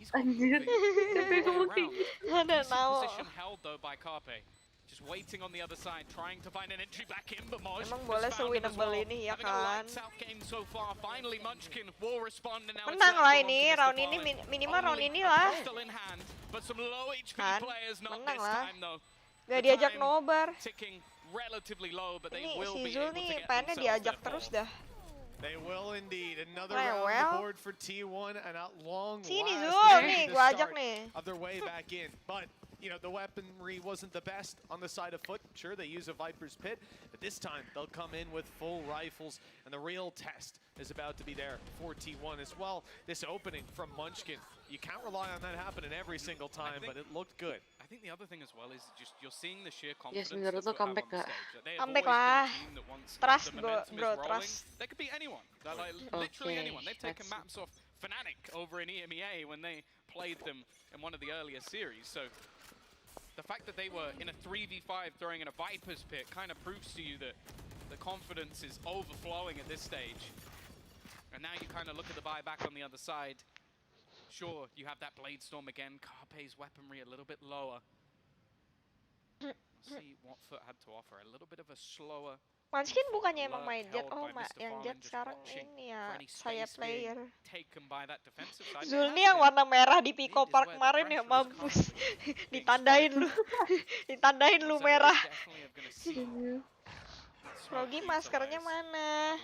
He's got Anjir. moving all around. Ada Decent nao. position held though by Carpe. Just waiting on the other side, trying to find an entry back in, but Moj Emang has boleh found him as se-winnable well. ini ya Having a kan. lights out game so far. Finally Munchkin will respond, and now it's Menang left lah on ini, to Mr. round ini Fallen. minimal round Only ini a lah. pistol in hand, but some low HP Kan, players not menang this lah. time though. Gak The diajak time nobar. ticking relatively low, but they Ini will si be Zul able to nih get pengennya themselves diajak their terus fall. dah. They will indeed. Another Right, round on well. the board for T1, and at long Sini last, Zul this nih, is the gua ajak start nih. of their way back in. But you know, the weaponry wasn't the best on the side of Foot. Sure, they use a Viper's Pit, but this time they'll come in with full rifles, and the real test is about to be there for T1 as well. This opening from Munchkin, you can't rely on that happening every single time, but it looked good. I think the other thing as well is just you're seeing the sheer confidence Yes, menurut that lo Foot have comeback on the gak? stage. That they have Comeback always been lah. a team that once Trust, the bro, momentum is rolling, trust. they could be anyone. They're like literally anyone. They've taken maps off Fnatic over in EMEA when they played them in one of the earlier series. So the fact that they were in a 3v5 throwing in a Viper's Pit kind of proves to you that the confidence is overflowing at this stage. And now you kind of look at the buyback on the other side. Sure, you have that Blade Storm again. Carpe's weaponry a little bit lower. Let's see what Foot had to offer. A little bit of a slower Munchkin bukannya emang main Jet. Oh, yang Jet sekarang ini ya, saya player. Zulni yang warna merah di Pico Park kemarin ya, mampus. Ditandain lu. Ditandain lu merah. Logi maskernya mana?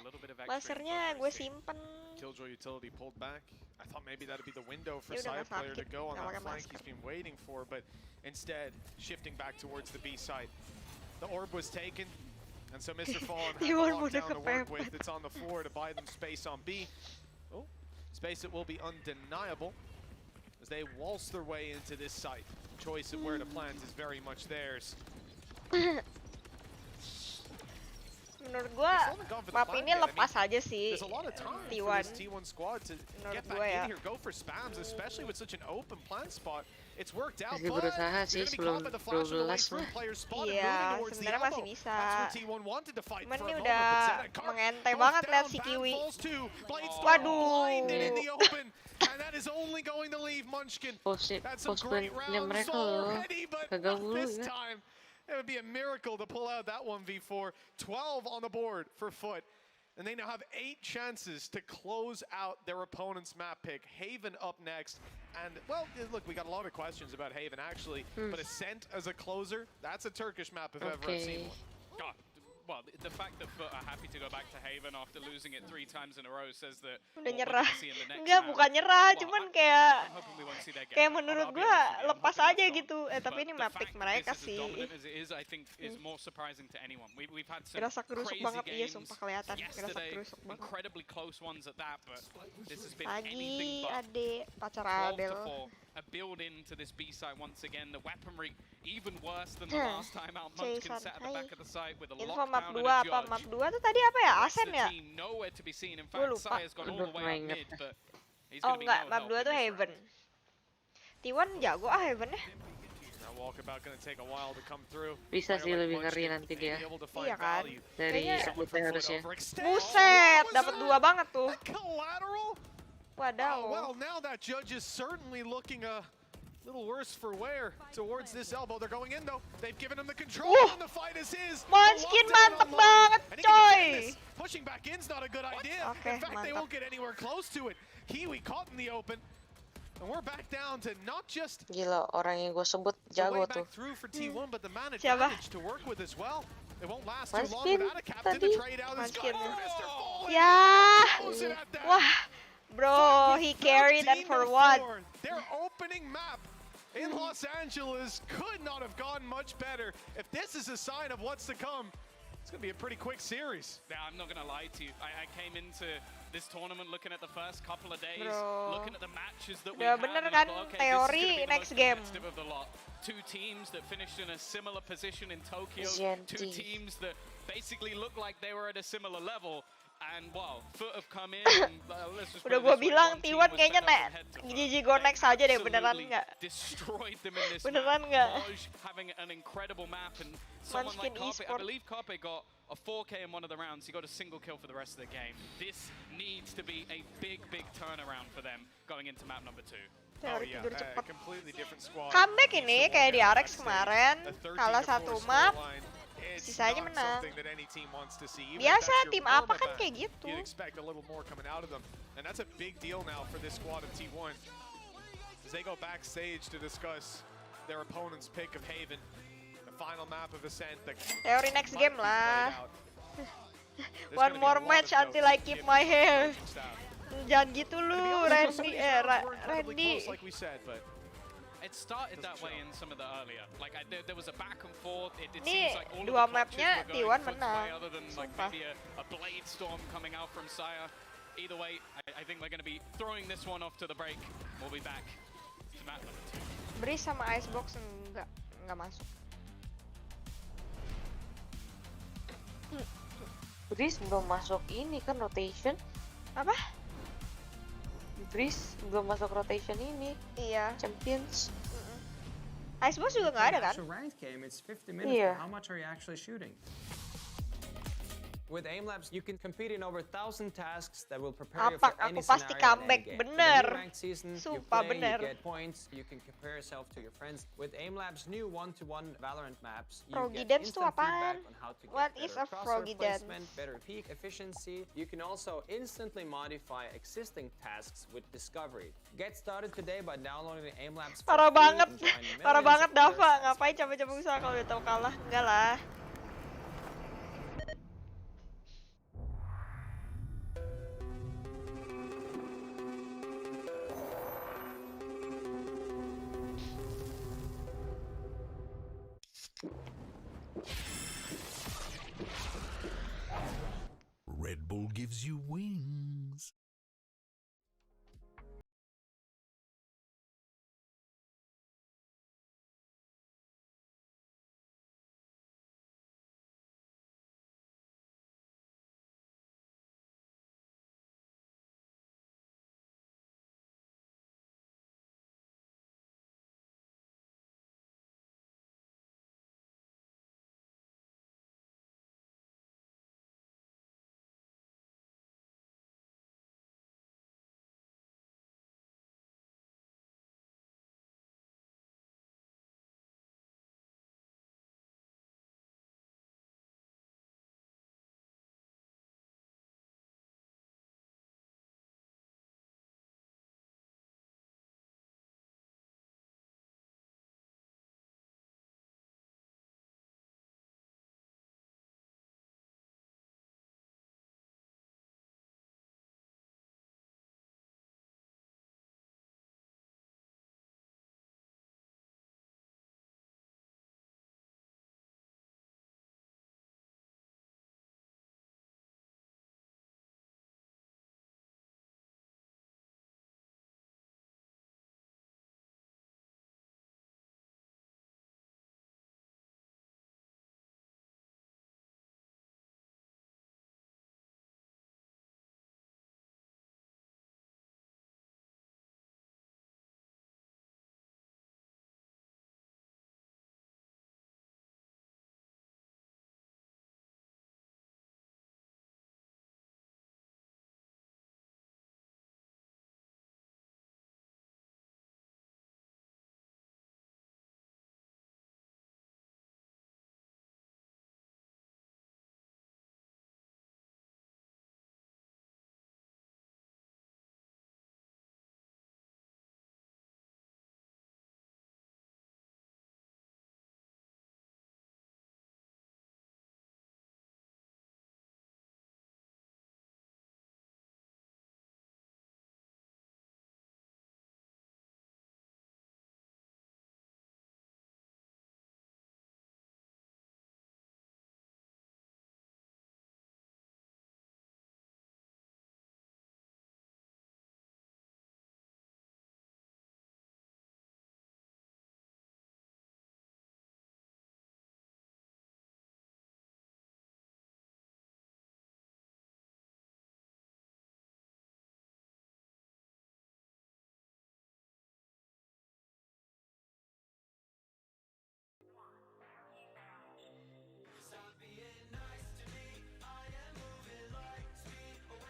Maskernya gue simpen. Killjoy utility pulled back. I thought maybe that'd be the window for Saya player to go on that flank he's been waiting for, but instead shifting back towards the B side. The orb was taken, and so Mr. Fallen had to lock down to work with. It's on the floor to buy them space on B. Oh, space that will be undeniable as they waltz their way into this site. Choice of where to plant is very much theirs. Menurut gua map ini lepas aja sih T1. Menurut gua ya. Masih berusaha sih sebelum 12 lah. Iya, sebenarnya masih bisa. Cuman ini udah mengentai banget lihat si Kiwi. Waduh. Post-plannya mereka loh. Gagal mulu ya. It would be a miracle to pull out that 1v4. 12 on the board for Foot. And they now have 8 chances to close out their opponent's map pick. Haven up next. And, well, look, we got a lot of questions about Haven, actually. But Ascent as a closer, that's a Turkish map if ever I've seen one. God. Well, the fact that Foot are happy to go back to Haven after losing it 3 times in a row says that udah nyerah. Enggak, bukan nyerah, cuman kayak menurut gua lepas aja gitu. Tapi ini map pick mereka sih. Gerasa kerusuk banget, iya sumpah kelihatan. Gerasa kerusuk banget. Lagi Ade, pacar Adel. A build into this B site once again. The weaponry even worse than the last time out. Munchkin sat at the back of the site with a Info lockdown map 2 and a apa? judge. Map 2 tuh tadi apa ya? Asen ya? Nowhere to be seen. In fact, Saya's gone all the way up mid, but he's Oh gonna be enggak, no map help 2 tuh in this Haven. round. T1 jago Haven ya. Bisa sih lebih ngeri nanti dia. Iya kan? Dari sebutnya harusnya. Buset, dapat 2 banget tuh. Wadaw. Well, now that judge is certainly looking a little worse for wear towards this elbow. They're going in though. They've given him the control and the fight is his. Munchkin mantep banget, coy. Pushing back in's not a good idea. In fact, they won't get anywhere close to it. Kiwi caught in the open. And we're back down to not just gila, orang yang gue sebut jago tuh. Siapa? Munchkin tadi. Munchkin. Ya. Wah. Bro, he carried and for what? Their opening map in Los Angeles could not have gone much better. If this is a sign of what's to come, it's going to be a pretty quick series. Yeah, I'm not going to lie to you. I came into this tournament looking at the first couple of days, looking at the matches that we had. Bener kan, teori next game. Of the lot. 2 teams that finished in a similar position in Tokyo. 2 teams that basically looked like they were at a similar level. And wow, Foot have come in. And, let's just udah gue bilang T1 kayaknya GG go next aja deh, beneran nggak? Beneran nggak? Having an incredible map and someone like Carpe, I believe Carpe got a 4K in one of the rounds. He got a single kill for the rest of the game. This needs to be a big turnaround for them going into map number 2. Teori tidur cepet. Squad. Comeback ini kayak di Arex kemarin, kalah 1 map. Sisanya menang. Biasa tim apa kan kayak gitu. And that's a big deal now for this squad of T1 as they go backstage to discuss their opponent's pick of Haven, the final map of Ascent. Teori next game lah. One more match until I keep my hair. Jangan gitu lu, Randy. Randy. It started that way in some of the earlier. Like there was a back and forth. It Nih, seems like all dua of the mapnya clutches were T1 going menang. other than like maybe a blade storm coming out from Saya. Either way, I think we're going to be throwing this one off to the break. We'll be back to map number 2. Breeze sama Icebox enggak masuk. Breeze belum masuk ini kan rotation. Apa? Breeze belum masuk rotation ini. Iya. Champions. Icebox juga nggak ada kan? Iya. With Aim Labs, you can compete in over 1,000 tasks that will prepare you for Apak, any aku pasti scenario in any comeback, game. bener. With the new ranked season, you Sumpah, play, bener. you get points, you can compare yourself to your friends. With Aim Labs' new one-to-one Valorant maps, you Froggy get dance tuh instant apaan? feedback on how to get What better is a crosshair froggy dance? placement, better peak efficiency. You can also instantly modify existing tasks with Discovery. Get started today by downloading the Aim Labs for Parah free banget, and join parah millions banget of other Dava. satisfied Ngapain capek-capek usaha kalau udah tahu kalah? Enggak lah. Red Bull gives you wings.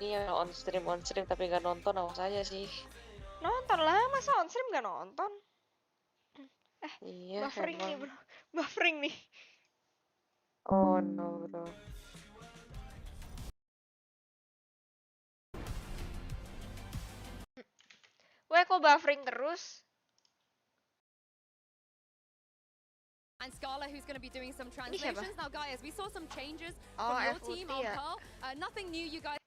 Iya, on stream tapi nggak nonton, awas aja sih. Nonton lah, masa on stream nggak nonton? Iya, Buffering nih emang. bro, buffering nih. Oh no bro. Weh, kok buffering terus? And Scala, who's going to be doing some translations. Now, guys, we saw some changes Oh, from your FUT team on ya. Pearl. Nothing new, you guys.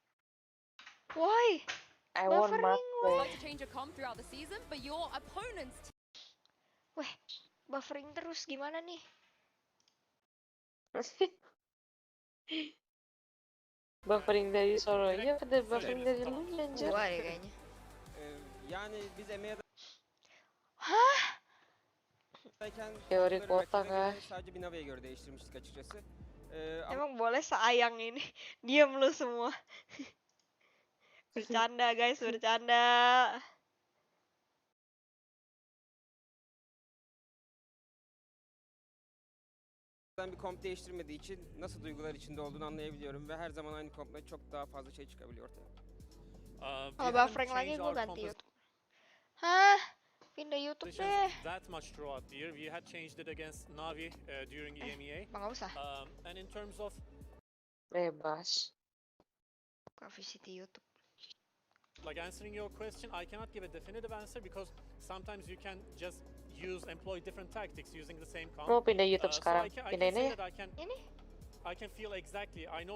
Why? I want Buffering, Marco. Like to change your comp throughout the season, but your opponent's Weh, buffering terus gimana nih? Buffering dari Solo. Iya, ada buffering dari lu anjir. Gua deh kayaknya. Yani biz emeğe Hah? Teori kota kah? sadece bir naveye göre değiştirmiştik açıkçası. Emang boleh seayang ini? Diam lu semua. Bercanda guys, bercanda. bir komp değiştirmediği için nasıl duygular içinde olduğunu anlayabiliyorum ve her zaman aynı kompla çok daha fazla şey çıkabiliyor ortaya. Kalau buffering lagi gue ganti YouTube. Hah, pindah YouTube deh. That much throughout the year. We had changed it against Navi during EMEA. Nggak usah. And in terms of Bebas. Buka visit YouTube. like answering your question, I cannot give a definitive answer because sometimes you can just employ different tactics using the same comp. Mau pindah YouTube sekarang. So Pindah ini ya. Ini? I can feel exactly. I know.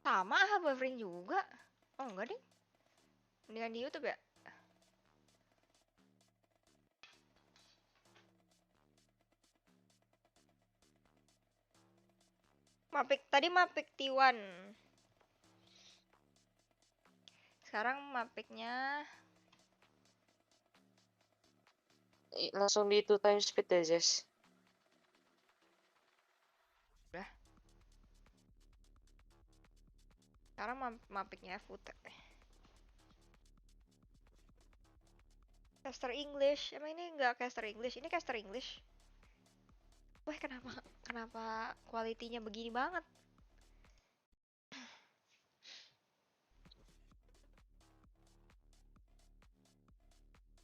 Sama buffering juga. Oh enggak ding. Mendingan di YouTube ya. Tadi Mapic T1. Sekarang Mapicnya langsung di 2 times speed deh, Jess. udah. Sekarang Mapicnya FUT. Caster English. Emang ini enggak caster English? Ini caster English. Wah, kenapa kualitinya begini banget?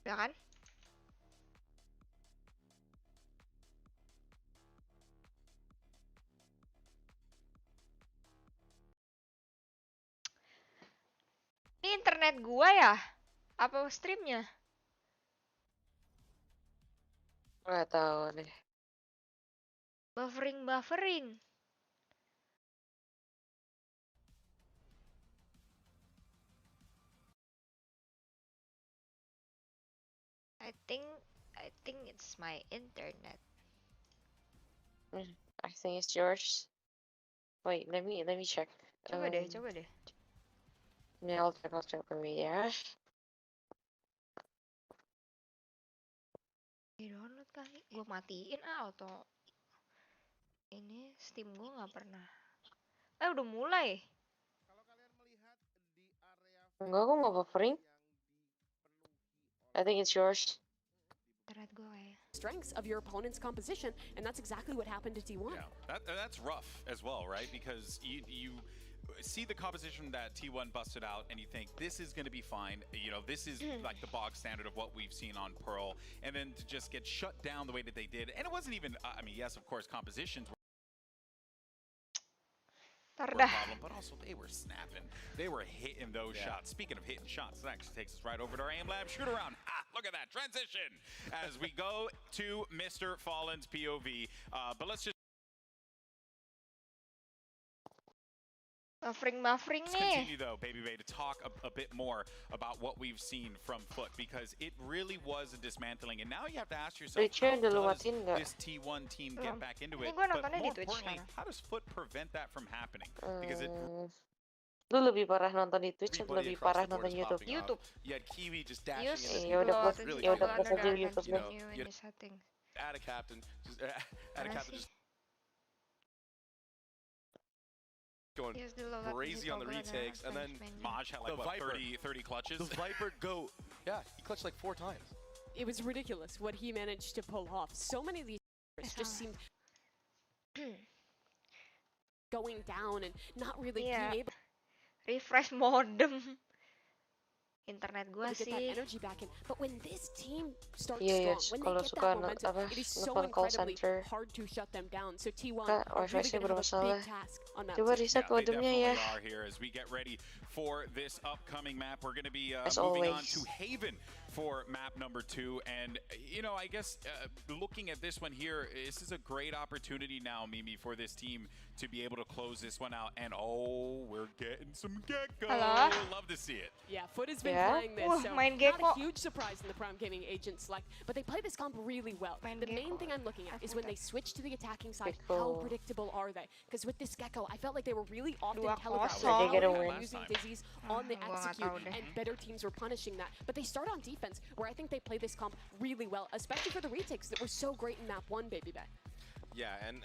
Ya kan? Ini internet gua ya? Apa streamnya? Nggak tahu deh. Buffering. I think it's my internet. I think it's yours. Wait, let me check. Coba deh. Ini I'll check for me ya. Di download kali. Gue matiin auto. Ini Steam gue nggak pernah. Udah mulai. Enggak, aku nggak buffering. I think it's yours. Internet gue ya. Strengths of your opponent's composition, and that's exactly what happened to T1. Yeah, that's rough as well, right? Because you see the composition that T1 busted out, and you think this is going to be fine. You know, this is like the bog standard of what we've seen on Pearl, and then to just get shut down the way that they did, and it wasn't even. I mean, yes, of course, compositions were a problem, but also they were snapping. They were hitting those shots. Speaking of hitting shots, that actually takes us right over to our aim lab shoot around. Look at that transition as we go to Mr. Fallen's POV. But let's just Buffering let's nih. continue though, Baby Bay, to talk a bit more about what we've seen from Foot, because it really was a dismantling, and now you have to ask yourself, how does this T1 team get back into it? But more importantly, how does Foot prevent that from happening? Because it Lu lebih parah nonton di Twitch atau lebih parah nonton YouTube? You had Kiwi just dashing in. Ya udah plus aja YouTube deh. Add a captain, just going crazy on the retakes, and then Maj had like what, 30 clutches? The Viper he clutched like 4 times. It was ridiculous what he managed to pull off. So many of these just seemed going down and not really being able refresh modem. Internet gua to get that sih. energy back in. But when this team starts Iya, strong, when kalau they get suka that momentum, it is so incredibly hard to shut them down. So T1 Kak, are really wifi-nya going to have a bermasalah. big task on that. Coba reset modemnya ya. Are here as we get ready for this upcoming map. We're going to be As moving on always. to Haven for map number 2, and you know, I guess looking at this one here, this is a great opportunity now, Mimi, for this team to be able to close this one out. And oh, we're getting some Gecko. Hello? Love to see it. Yeah, Foot has been playing this, so main not Gecko. a huge surprise in the Prime Gaming agent select, but they play this comp really well. The main thing I'm looking at is when they switch to the attacking side, how predictable are they? Because with this Gecko, I felt like they were really often telegraphed using dizzies on the execute, and better teams were punishing that. But they start on defense, where I think they play this comp really well, especially for the retakes that were so great in map 1, Baby Bay. Yeah, and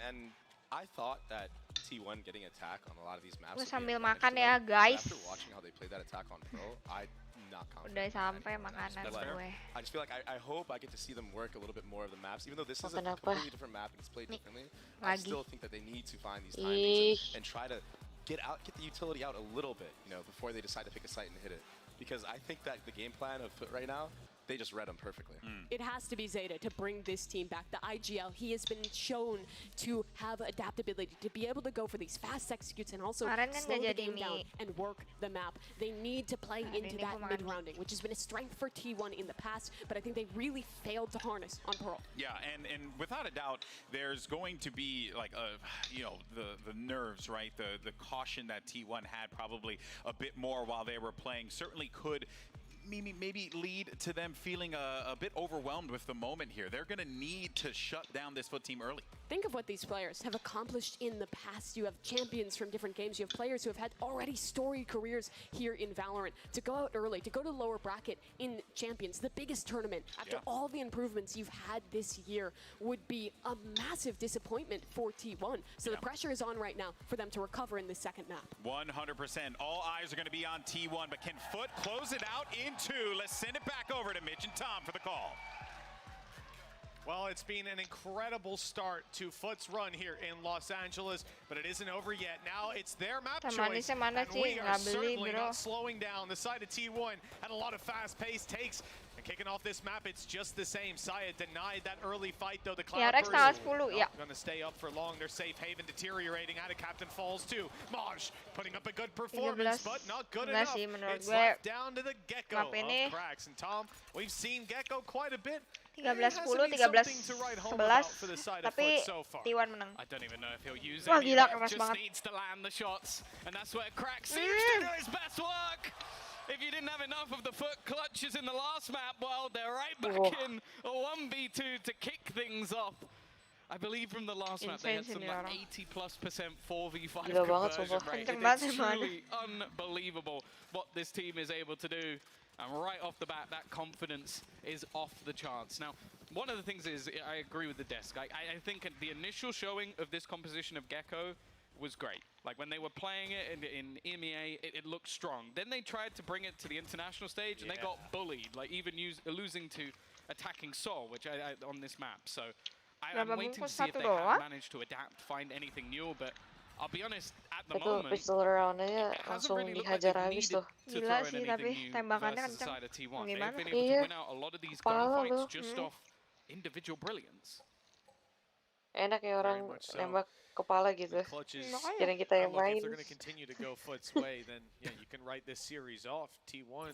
I thought that T1 getting attack on a lot of these maps. Gue sambil makan ya guys. After watching how they played that attack on Pro, I'm not confident. Udah sampai makanan gue. I just feel like I hope I get to see them work a little bit more of the maps. Even though this is a completely different map and it's played differently, I still think that they need to find these timings and try to get the utility out a little bit, you know, before they decide to pick a site and hit it. Because I think that the game plan of Foot right now, they just read them perfectly. It has to be Zeta to bring this team back. The IGL, he has been shown to have adaptability, to be able to go for these fast executes and also slow the game down and work the map. They need to play into that mid-rounding, which has been a strength for T1 in the past, but I think they really failed to harness on Pearl. Yeah, and without a doubt, there's going to be like you know, the nerves, right? The caution that T1 had probably a bit more while they were playing certainly could maybe lead to them feeling a bit overwhelmed with the moment here. They're going to need to shut down this Foot team early. Think of what these players have accomplished in the past. You have champions from different games. You have players who have had already storied careers here in Valorant. To go out early, to go to lower bracket in Champions, the biggest tournament, after all the improvements you've had this year, would be a massive disappointment for T1. So the pressure is on right now for them to recover in this second map. 100%. All eyes are going to be on T1, but can Foot close it out in two? Let's send it back over to Mitch and Tom for the call. Well, it's been an incredible start to Foot's run here in Los Angeles, but it isn't over yet. Now it's their map choice, and we are certainly not slowing down. The side of T1 had a lot of fast-paced takes, and kicking off this map, it's just the same. Saya denied that early fight, though. The Cloud Burst not going to stay up for long. Their safe haven deteriorating. Out of Captain Falls, too. Maj putting up a good performance, but not good enough. It's left down to the Gecko of Cracks. And Tom, we've seen Gecko quite a bit. 13-10, 13-11, tapi T1 menang. I don't even know if he'll use Wah, it. gila, keras Just banget. needs to land the shots, and that's where Crack seems to do his best work. If you didn't have enough of the Foot clutches in the last map, well, they're right back in a 1v2 to kick things off. I believe from the last map they had some like 80+% 4v5 conversion rate. It's truly unbelievable what this team is able to do. And right off the bat, that confidence is off the charts. Now, one of the things is, I agree with the desk. I think the initial showing of this composition of Gecko was great. Like when they were playing it in EMEA, it looked strong. Then they tried to bring it to the international stage, and they got bullied, like even losing to attacking Sol, which on this map. So I'm waiting to see if they have managed to adapt, find anything new, but I'll be honest, at the moment, pistol round-nya langsung dihajar habis tuh. Gila sih, tapi tembakannya kencang. Gimana? Iya, kepala loh. Individual brilliance. Enak ya orang nembak kepala gitu. Kira kita yang main.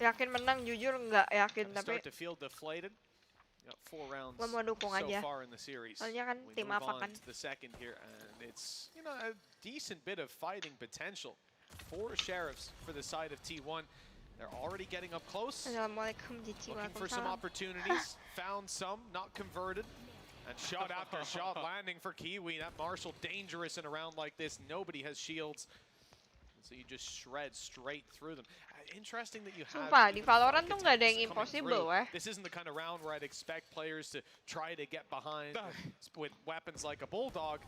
Yakin menang, jujur nggak yakin, tapi gue mau dukung aja. Soalnya kan tim apa kan. It's, you know, a decent bit of fighting potential for Sheriffs for the side of T1. They're already getting up close, looking for some opportunities, found some, not converted, and shot after shot landing for Kiwi. That Marshall dangerous in a round like this. Nobody has shields, so you just shred straight through them. Interesting that you have. Sumpah, di Valorant tuh nggak ada yang impossible, This isn't the kind of round where I'd expect players to try to get behind with weapons like a Bulldog.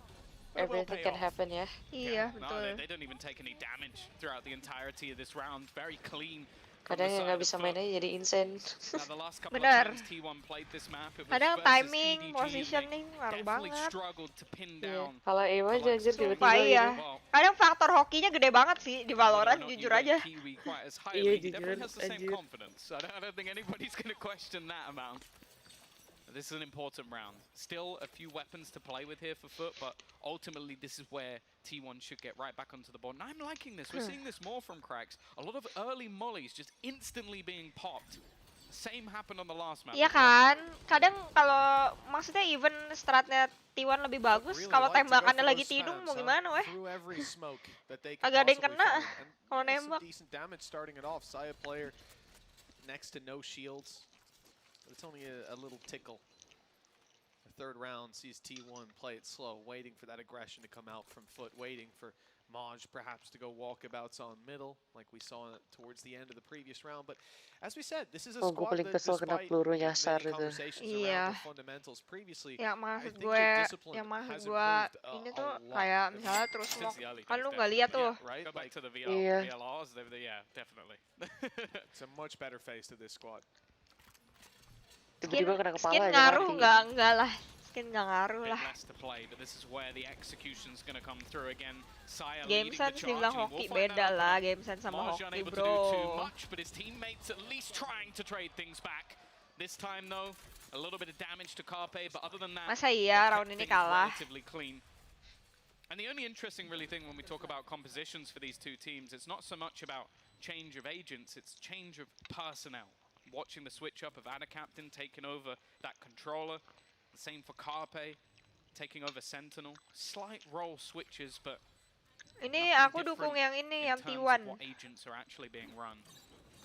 Everything can happen, ya. Iya, No, betul. they don't even take any damage throughout the entirety of this round. Very clean. Kadang yang nggak bisa mainnya jadi insane. Bener. Kadang timing, positioning ngaruh banget. Iya. Kalau Ewa aja tiba-tiba iya. Kadang faktor hokinya gede banget sih di Valorant, jujur aja. Iya, jujur anjir. I don't think anybody's going to question that amount. This is an important round. Still a few weapons to play with here for Foot, but ultimately this is where T1 should get right back onto the board. And I'm liking this. We're seeing this more from Cracks. A lot of early mollies just instantly being popped. Same happened on the last map. Iya kan? Kadang kalau maksudnya even stratnya T1 lebih bagus, kalau tembakannya lagi tidung mau gimana weh? Agak ada yang kena kalau nembak. Next to no shields. But it's only a little tickle. The third round sees T1 play it slow, waiting for that aggression to come out from Foot, waiting for Maj perhaps to go walkabouts on middle, like we saw towards the end of the previous round. But as we said, this is a squad that, despite many conversations around the fundamentals previously, I think their discipline has improved ini a tuh lot. kayak misalnya terus mau kan lu nggak lihat tuh. Right? Go back Like, to the VLRs, yeah, definitely. it's a much better face to this squad. Skin ngaruh nggak lah. Skin nggak ngaruh lah. Game sense dibilang hoki beda lah, game sense sama hoki bro. Masa iya round ini kalah? And the only interesting really thing when we talk about compositions for these two teams, it's not so much about change of agents, it's change of personnel. Watching the switch up of Ada Captain taking over that controller. The same for Carpe, taking over Sentinel. Slight role switches, but ini aku dukung yang ini, yang T1. Agents are actually being run.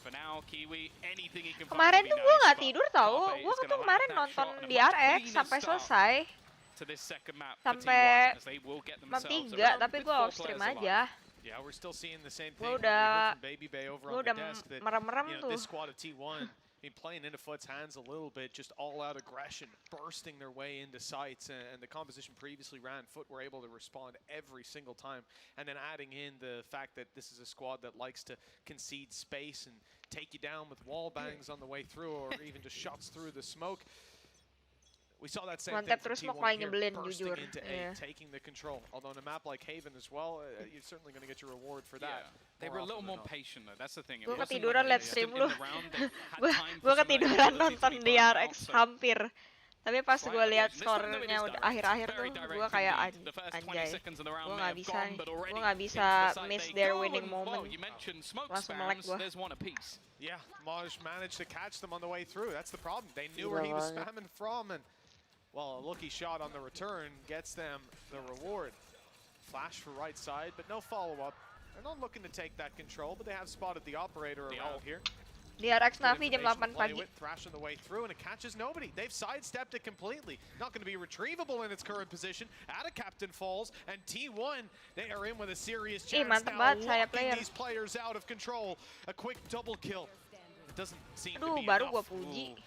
For now, Kiwi, anything he can kemarin tuh gue nggak tidur tau, gue tuh kemarin nonton di RX sampai selesai. Sampai map 3, tapi gue off stream aja. Yeah, we're still seeing the same thing. Gue udah merem-merem tuh. This squad of T1 playing into Foot's hands a little bit, just all-out aggression, bursting their way into sites, and the composition previously ran. Foot were able to respond every single time, and then adding in the fact that this is a squad that likes to concede space and take you down with wall bangs on the way through, or even just shots through the smoke. We saw that same thing from T1 here, bursting into A, taking the control. Although on a map like Haven as well, you're certainly going to get your reward for that. They were a little more patient though, that's the thing. Gue ketiduran liat stream lu. Gue ketiduran nonton di RX hampir. Tapi pas gue lihat skornya udah akhir-akhir tuh, gue kayak anjay. Gue nggak bisa miss their winning moment. Langsung melek gue. Yeah, Maj managed to catch them on the way through. That's the problem. They knew where he was spamming from, and well, a lucky shot on the return gets them the reward. Flash for right side, but no follow-up. They're not looking to take that control, but they have spotted the operator around here. Di RX Navi jam 8 pagi. Thrash on the way through, and it catches nobody. They've sidestepped it completely. Not going to be retrievable in its current position. Ada Captain falls, and T1, they are in with a serious chance now, locking these players out of control. A quick double kill. It doesn't seem to be enough.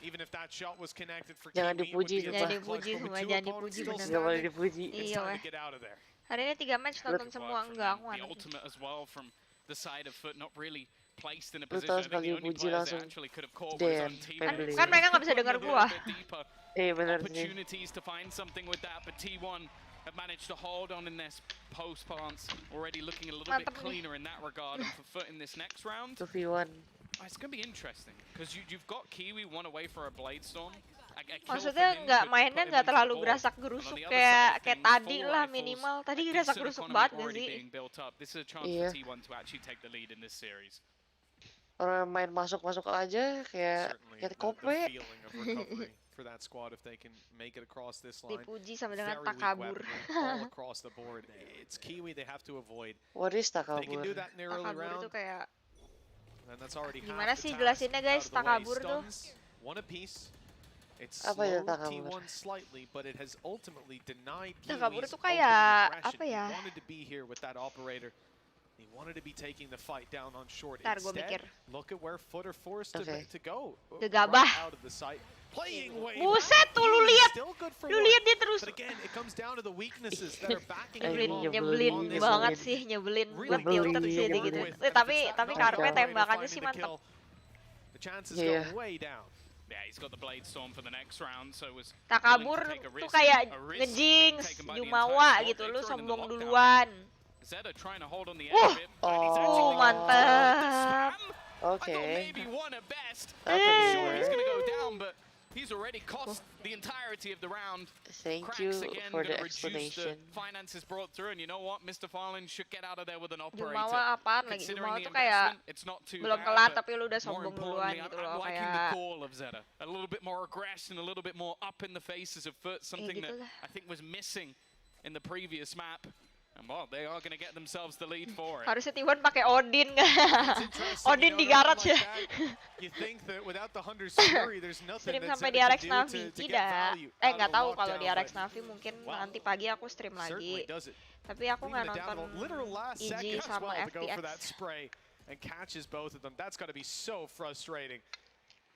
Even if that shot was connected for Jangan dipuji, jangan dipuji semua, jangan dipuji bener. Gak boleh dipuji. Iya weh. Hari ini 3 match nonton semua, enggak aku The ultimate as well from the side of Foot, not really placed in a Lu position. tahu sekali dipuji langsung kan mereka nggak bisa dengar gua. Bener sih. Opportunities to find something with that, but T1 have managed to hold on in their post plants, already looking a little bit cleaner in that regard. And for Foot in this next round, 2v1. It's going to be interesting because you've got Kiwi one away for a Blade Storm. Maksudnya mainnya nggak terlalu gerasak gerusuk kayak tadi lah minimal. Tadi gerasak gerusuk banget gak sih? Iya. Orang main masuk aja kayak kope. Dipuji sama dengan takabur. What is takabur? Takabur itu kayak gimana sih jelasinnya guys, takabur tuh? Apa ya takabur? Takabur tuh kayak apa ya? He wanted to be taking the fight down on short. Ntar gue mikir. Look at where Foot are forced to go. Gegabah. Buset tuh lu lihat dia terus. Nyebelin banget sih, nyebelin buat tilted sih gitu. Tapi Carpe tembakannya sih mantap. Takabur tuh kayak ngejinx Jumawa gitu, lu sombong duluan. Mantap. Oke. He's already cost the entirety of the round. Thank you for the explanation. Finances brought through, and you know what? Mr. Fallen should get out of there with an operator. Jumawa apaan lagi? Jumawa tuh kayak belum kelar tapi lu udah sombong duluan gitu loh, kayak. The call of Zeta. A little bit more aggression, a little bit more up in the faces of Foot, something that I think was missing in the previous map. And well, they are going to get themselves the lead for it. Harusnya T1 pakai Odin nggak? Odin di garage ya. Stream sampai di RX Navi tidak. Nggak tahu kalau di RX Navi mungkin nanti pagi aku stream lagi. Tapi aku nggak nonton EG sama FTX. And catches both of them. That's got to be so frustrating.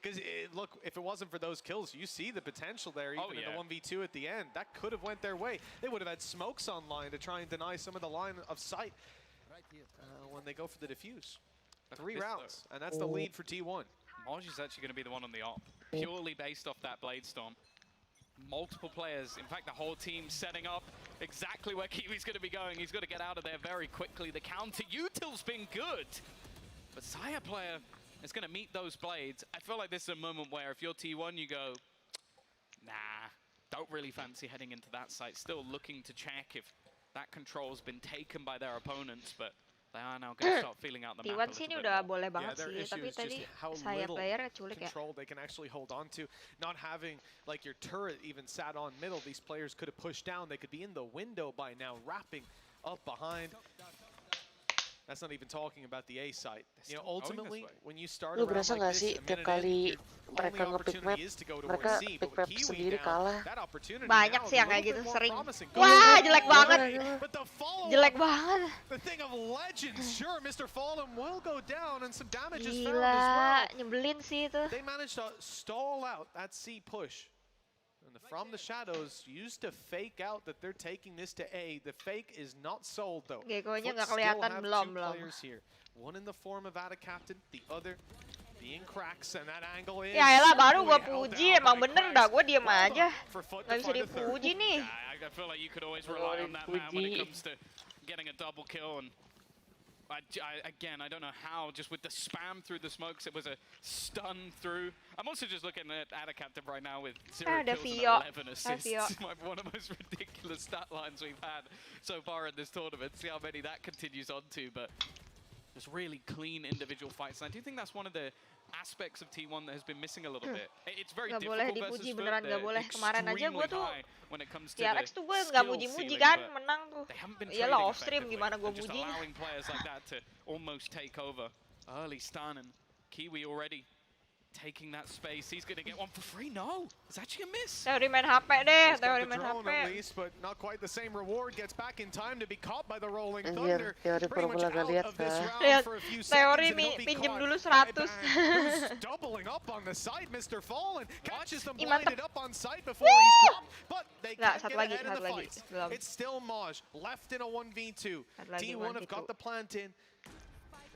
Because, look, if it wasn't for those kills, you see the potential there, even in the 1v2 at the end. That could have went their way. They would have had smokes online to try and deny some of the line of sight when they go for the defuse. 3 rounds, and that's the lead for T1. Moj is actually going to be the one on the op, purely based off that Blade Storm. Multiple players, in fact, the whole team setting up exactly where Kiwi's going to be going. He's got to get out of there very quickly. The counter util's been good, but Saya player is going to meet those blades. I feel like this is a moment where if you're T1, you go, nah, don't really fancy heading into that site. Still looking to check if that control's been taken by their opponents, but they are now going to start feeling out the map a T1 little sini bit udah more. boleh banget sih, tapi tadi saya player culik ya. Control they can actually hold on to, not having like your turret even sat on middle. These players could have pushed down. They could be in the window by now, wrapping up behind. That's not even talking about the A site. You know, ultimately, when you start Lu around berasa like nggak this, sih tiap kali mereka nge-pick map, mereka pick map sendiri kalah. Banyak sih yang kayak gitu, sering. Wah, jelek banget. Jelek banget. The thing of legends, sure, Mr. Fallen will go down and some damage is found as well. Gila, nyebelin sih itu. They managed to stall out that C push. And from the shadows, used to fake out that they're taking this to A. The fake is not sold though. Gekonya nggak Still kelihatan have belum. 2 players here. One in the form of Ada Captain, the other being Cracks, and that angle is. Ya elah, baru gua puji, emang bener dah, gua diem aja. Nggak bisa dipuji nih. I feel like you could always rely on that man when it comes to getting a double kill. And again, I don't know how, just with the spam through the smokes, it was a stun through. I'm also just looking at Ada Captain right now with 0 kills and 11 assists. One of the most ridiculous stat lines we've had so far in this tournament. See how many that continues on to, but just really clean individual fights. And I do think that's one of the aspects of T1 that has been missing a little bit. It's very Gak boleh difficult dipuji, versus beneran gak boleh. Kemarin aja gue tuh when it comes to di RX tuh gue gak muji-muji kan, menang tuh. Iyalah off stream gimana gue mujinya. Allowing players like that to almost take over. Early stun and Kiwi already taking that space. He's going to get one for free. No, it's actually a miss. Teori main HP deh, teori main HP. At least, but not quite the same reward. Gets back in time to be caught by the rolling thunder. Teori pura-pura gak lihat Lihat, teori pinjem dulu 100. Doubling up on the side, Mr. Fallen catches them blinded up on side before he's dropped, but they can't get ahead of the fight. It's still Maj left in a 1v2. T1 have got the plant in.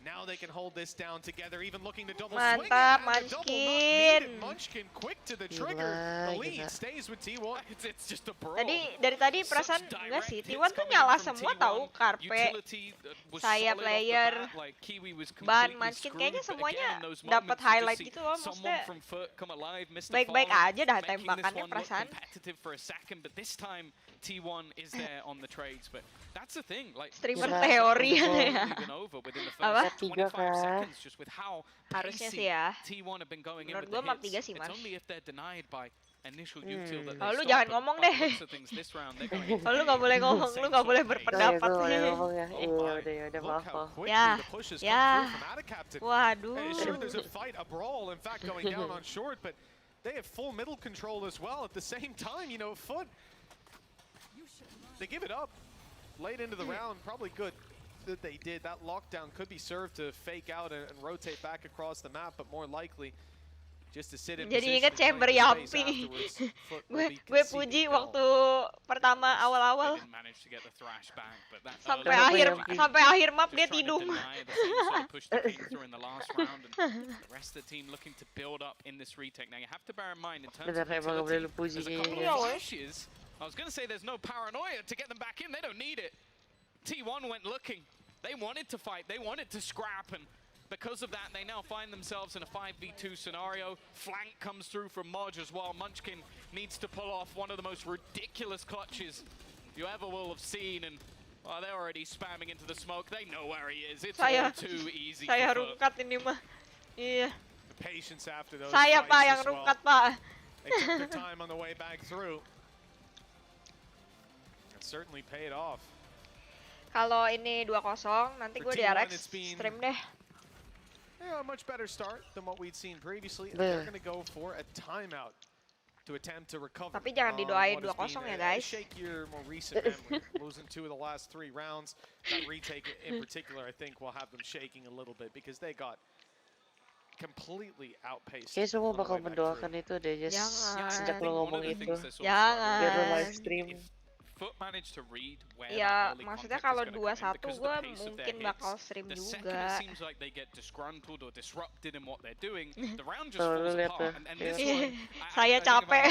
Now they can hold this down together, even looking to double swing. Mantap, Munchkin. Munchkin quick to the trigger. The lead stays with T1. It's just a brawl. Dari tadi perasaan enggak sih, T1 tuh nyala semua tahu, Karpe, saya player, Ban, Munchkin, kayaknya semuanya dapat highlight gitu loh, maksudnya baik-baik aja dah tembakannya perasaan. Streamer teori ya. Apa? 3 kan. Harusnya sih ya. Menurut gue map 3 sih, Mas. Kalau lu jangan ngomong deh. Kalau lu nggak boleh ngomong, lu nggak boleh berpendapat sih. Udah maaf. Ya, ya. Waduh. They have full middle control as well. At the same time, you know, Foot, they give it up late into the round. Probably good that they did. That lockdown could be served to fake out and rotate back across the map, but more likely just to sit in Jadi ingat chamber Yampi. gue puji waktu pertama awal-awal. Sampai akhir map dia tidur. Bener emang gak boleh lu puji kayaknya. I was going to say there's no paranoia to get them back in. They don't need it. T1 went looking. They wanted to fight. They wanted to scrap. And because of that, they now find themselves in a 5v2 scenario. Flank comes through from Moj as well. Munchkin needs to pull off one of the most ridiculous clutches you ever will have seen. And they're already spamming into the smoke. They know where he is. It's all too easy. Saya rungkat ini mah. Iya. Patience after those saya Pak yang rungkat Pak. They took their time on the way back through. It certainly paid off. Kalau ini 2-0, nanti gue di RX stream deh. Yeah, a much better start than what we'd seen previously. They're going to go for a timeout to attempt to recover. Tapi jangan didoain 2-0 ya guys. Shake your more recent memory. Losing 2 of the last 3 rounds. That retake in particular, I think, will have them shaking a little bit because they got completely outpaced. Kayak semua bakal mendoakan itu deh, Jess. Sejak lo ngomong itu. Jangan. Biar lo live stream. Ya, maksudnya kalau 2-1 gue mungkin bakal stream juga. Tuh, lu lihat tuh. Saya capek.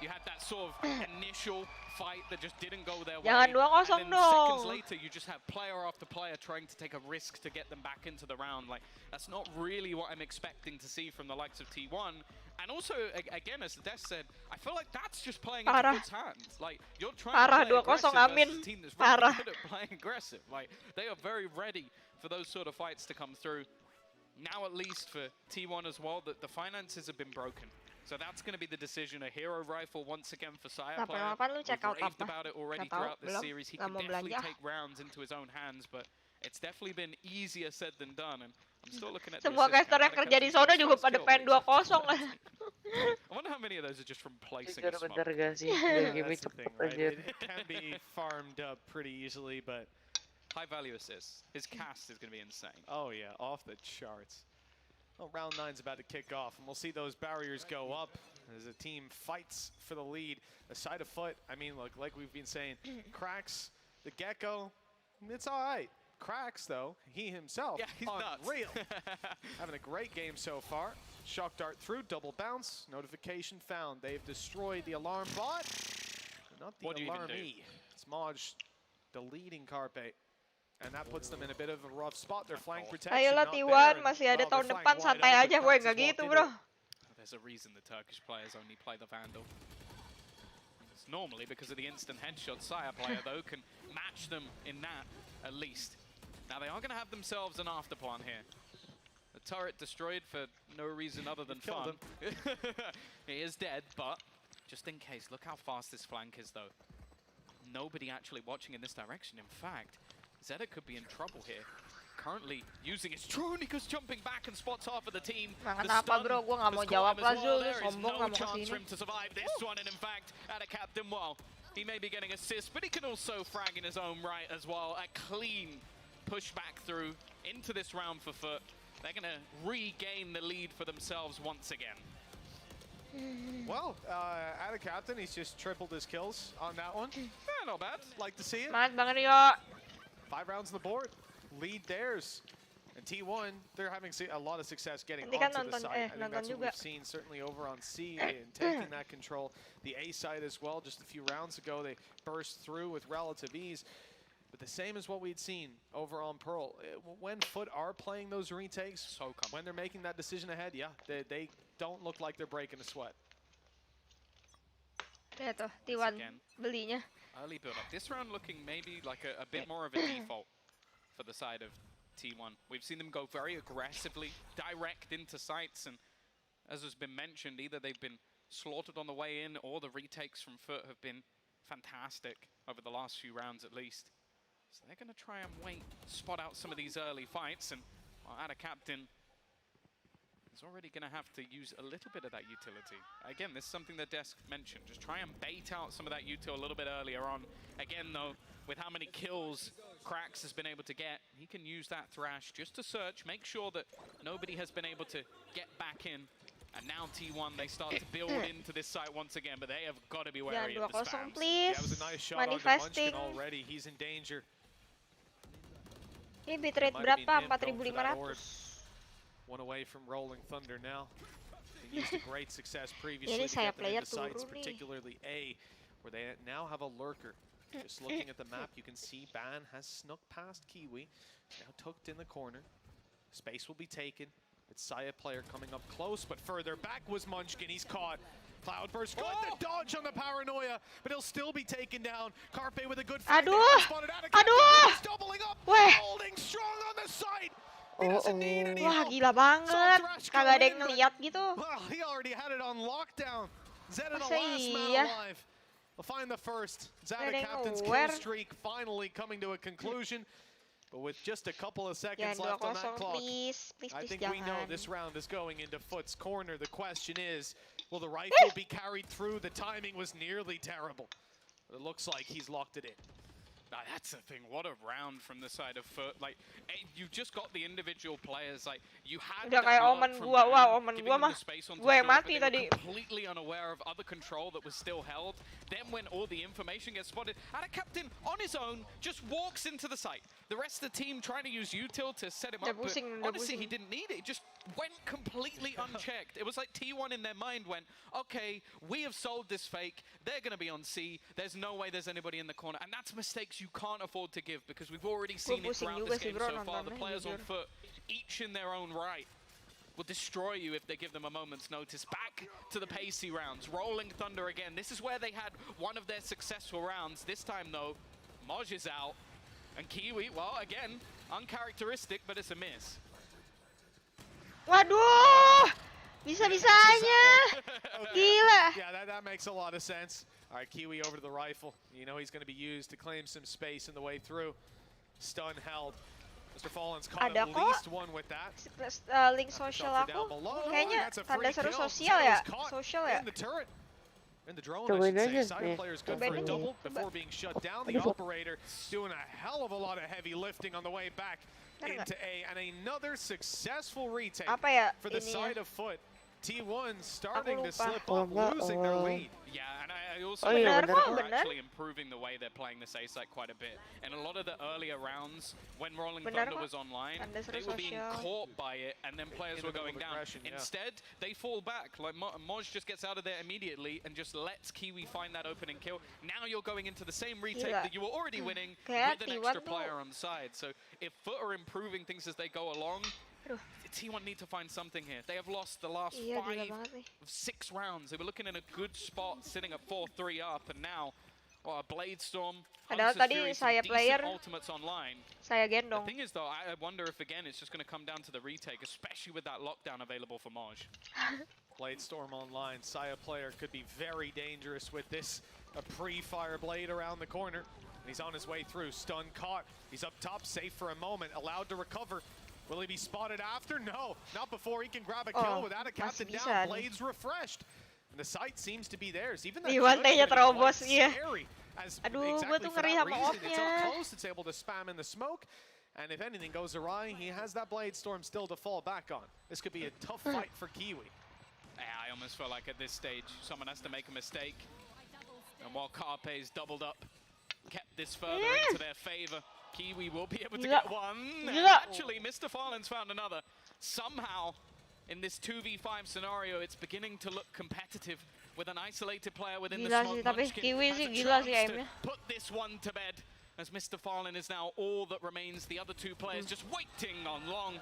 You had that sort of initial fight that just didn't go their way. Jangan 2-0 and then dong. seconds later, you just have player after player trying to take a risk to get them back into the round. Like, that's not really what I'm expecting to see from the likes of T1. And also, again, as Des said, I feel like that's just playing into Foot's hands. Like, you're trying to play aggressive versus a team that's really good at playing aggressive. Like, they are very ready for those sort of fights to come through. Now, at least for T1 as well, that the finances have been broken. So that's going to be the decision. A hero rifle once again for Saya player. We've raved about it already throughout this series. He can definitely take rounds into his own hands, but it's definitely been easier said than done. And I'm still looking at semua caster yang kerja di sono juga pada pengen 2-0. I wonder how many of those are just from placing a smoke. That's the thing, right? It can be farmed up pretty easily, but high value assists. His cast is going to be insane. Oh yeah, off the charts. Well, round 9's about to kick off, and we'll see those barriers go up as a team fights for the lead. A side of Foot, I mean, look, like we've been saying, Cracks, the Gecko, it's all right. Cracks, though, he himself, he's unreal. Having a great game so far. Shock dart through, double bounce, notification found. They've destroyed the alarm bot, not the alarmee. It's Maj deleting Carpe. And that puts them in a bit of a rough spot. Their flank protection Ayolah not T1, there. masih ada tahun depan, santai aja, boy, nggak gitu bro. There's a reason the Turkish players only play the Vandal. It's normally because of the instant headshot. Saya player though can match them in that at least. Now they are going to have themselves an afterplan here. The turret destroyed for no reason other than fun. He is dead, but just in case, look how fast this flank is though. Nobody actually watching in this direction. In fact, Zedek could be in trouble here. Currently using his Tronica's jumping back and spots half of the team. Kenapa bro, gue nggak mau jawab lah Zul, sombong nggak mau kesini. For him to survive this one, and in fact, at a captain, well, he may be getting assists, but he can also frag in his own right as well. A clean push back through into this round for Foot. They're going to regain the lead for themselves once again. Well, at a captain, he's just tripled his kills on that one. Yeah, not bad. Like to see it. Semangat Bang Rio. 5 rounds on the board, lead theirs. And T1, they're having a lot of success getting Nanti onto the site. I think that's what juga. we've seen certainly over on C in taking that control. The A side as well, just a few rounds ago, they burst through with relative ease. But the same as what we'd seen over on Pearl. When Foot are playing those retakes, when they're making that decision ahead, yeah, they don't look like they're breaking a sweat. Lihat tuh, T1 belinya. Early build up. This round looking maybe like a bit more of a default for the side of T1. We've seen them go very aggressively, direct into sites, and as has been mentioned, either they've been slaughtered on the way in or the retakes from Foot have been fantastic over the last few rounds at least. So they're going to try and spot out some of these early fights, and Ada Captain is already going to have to use a little bit of that utility. Again, this is something the desk mentioned. Just try and bait out some of that util a little bit earlier on. Again, though, with how many kills Cracks has been able to get, he can use that thrash just to search, make sure that nobody has been able to get back in. And now T1, they start to build into this site once again, but they have got to be wary of the spams. Please. That was a nice shot on Munchkin already. He's in danger. Ini bitrate berapa? 4.500. One away from Rolling Thunder now. They used a great success previously Ini to saya get them player into sites, turun nih. particularly A, where they now have a lurker. Just looking at the map, you can see Ban has snuck past Kiwi. Now tucked in the corner. Space will be taken. It's Saya player coming up close, but further back was Munchkin. He's caught. Cloudburst, good the dodge on the paranoia, but he'll still be taken down. Carpe with a good fight. Aduh, aduh, doubling up, weh, holding strong on the side. Wah gila banget, kagak ada yang ngeliat gitu. Well, he already had it on lockdown. Zed in the Masa last man iya? alive. We'll find the first. Zada Getting captain's where? kill streak finally coming to a conclusion. But with just a couple of seconds Jangan left on that 2-0, clock, please. Please, I please, think we know jangan. this round is going into Foot's corner. The question is, will the rifle be carried through? The timing was nearly terrible. But it looks like he's locked it in. That's the thing. What a round from the side of Foot. Like, you just got the individual players. Like, you had Udah kayak that Omen from gua. Dan, Wah, Omen giving gua them mah. the space onto Gue yang short, but mati they were tadi. completely unaware of other control that was still held. Then when all the information gets spotted, and a captain on his own just walks into the site. The rest of the team trying to use util to set him up, but honestly, he didn't need it. It just went completely unchecked. It was like T1 in their mind went, okay, we have sold this fake. They're going to be on C. There's no way there's anybody in the corner. And that's mistakes you can't afford to give because we've already seen it throughout this game so far. The players on Foot, each in their own right, will destroy you if they give them a moment's notice. Back to the pacey rounds. Rolling Thunder again. This is where they had one of their successful rounds. This time, though, Moj is out. And Kiwi, well, again, uncharacteristic, but it's a miss. Waduh! Bisa-bisanya. Gila. Yeah, that makes a lot of sense. All right, Kiwi over to the rifle. You know he's going to be used to claim some space in the way through. Stun held. Mr. Fallen's caught at least one with that. Link sosial Down aku. below. Kayaknya That's a tanda free seru kill. sosial ya. Zero's caught Sosial ya. in the turret. In the drone, Cobain I should say. aja. Side player's good Cobain for a aja. double before being shut down. The operator doing a hell of a lot of heavy lifting on the way back into A. And another successful retake Apa ya for the ini ya? side of Foot. T1 starting to lupa. slip up, losing their lead. Yeah, and I also Oh, think iya, they're benar. actually improving the way they're playing this A site quite a bit. And a lot of the earlier rounds, when Rolling Benar Thunder kok. was online, Tanda seru they were being sosial. caught by it, and then players In were the middle going of down. aggression, yeah. Instead, they fall back. Like Moj just gets out of there immediately and just lets Kiwi find that opening kill. Now you're going into the same retake Gila. that you were already winning Kayak with an T1 extra tuh. player on the side. So if Foot are improving things as they go along, Aduh. T1 need to find something here. They have lost the last Iya, gila 5 banget nih. of 6 rounds. They were looking in a good spot, sitting at 4-3 up, and now a Blade Storm. Padahal Hunter's tadi Fury, some saya decent player, ultimates online. saya The gendong. thing is, though, I wonder if again it's just going to come down to the retake, especially with that lockdown available for Moj. Blade Storm online. Saya player could be very dangerous with this. A pre-fire blade around the corner. And he's on his way through. Stun caught. He's up top, safe for a moment, allowed to recover. Will he be spotted after? No, not before he can grab a kill without a captain masih bisa down. nih. Blades refreshed. And the sight seems to be theirs. Even that Ih, judge bantainya gonna be quite terobos, iya. scary. As Aduh, gua exactly tuh for ngeri that sama reason, it's off-nya. up close, it's able to spam in the smoke. And if anything goes awry, he has that Blade Storm still to fall back on. This could be a tough fight for Kiwi. Yeah, I almost feel like at this stage, someone has to make a mistake. And while Carpe's doubled up, kept this further into their favor, Kiwi will be able to Gila. get one. And Gila. actually, Mr. Fallen's found another. Somehow, in this 2v5 scenario, it's beginning to look competitive with an isolated player within the Gila smoke. sih, tapi Munchkin Kiwi has sih a gila sih chance to aimnya. put this one to bed, as Mr. Fallen is now all that remains. The other 2 players just waiting on long,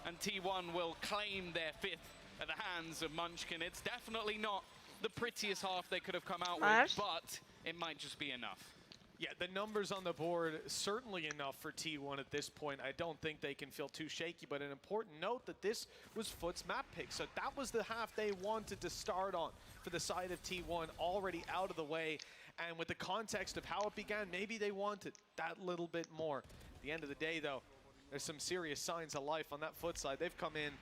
and T1 will claim their 5th at the hands of Munchkin. It's definitely not the prettiest half they could have come out with, but it might just be enough. Yeah, the numbers on the board, certainly enough for T1 at this point. I don't think they can feel too shaky, but an important note that this was Foot's map pick. So that was the half they wanted to start on for the side of T1, already out of the way. And with the context of how it began, maybe they wanted that little bit more. At the end of the day, though, there's some serious signs of life on that Foot side. They've come in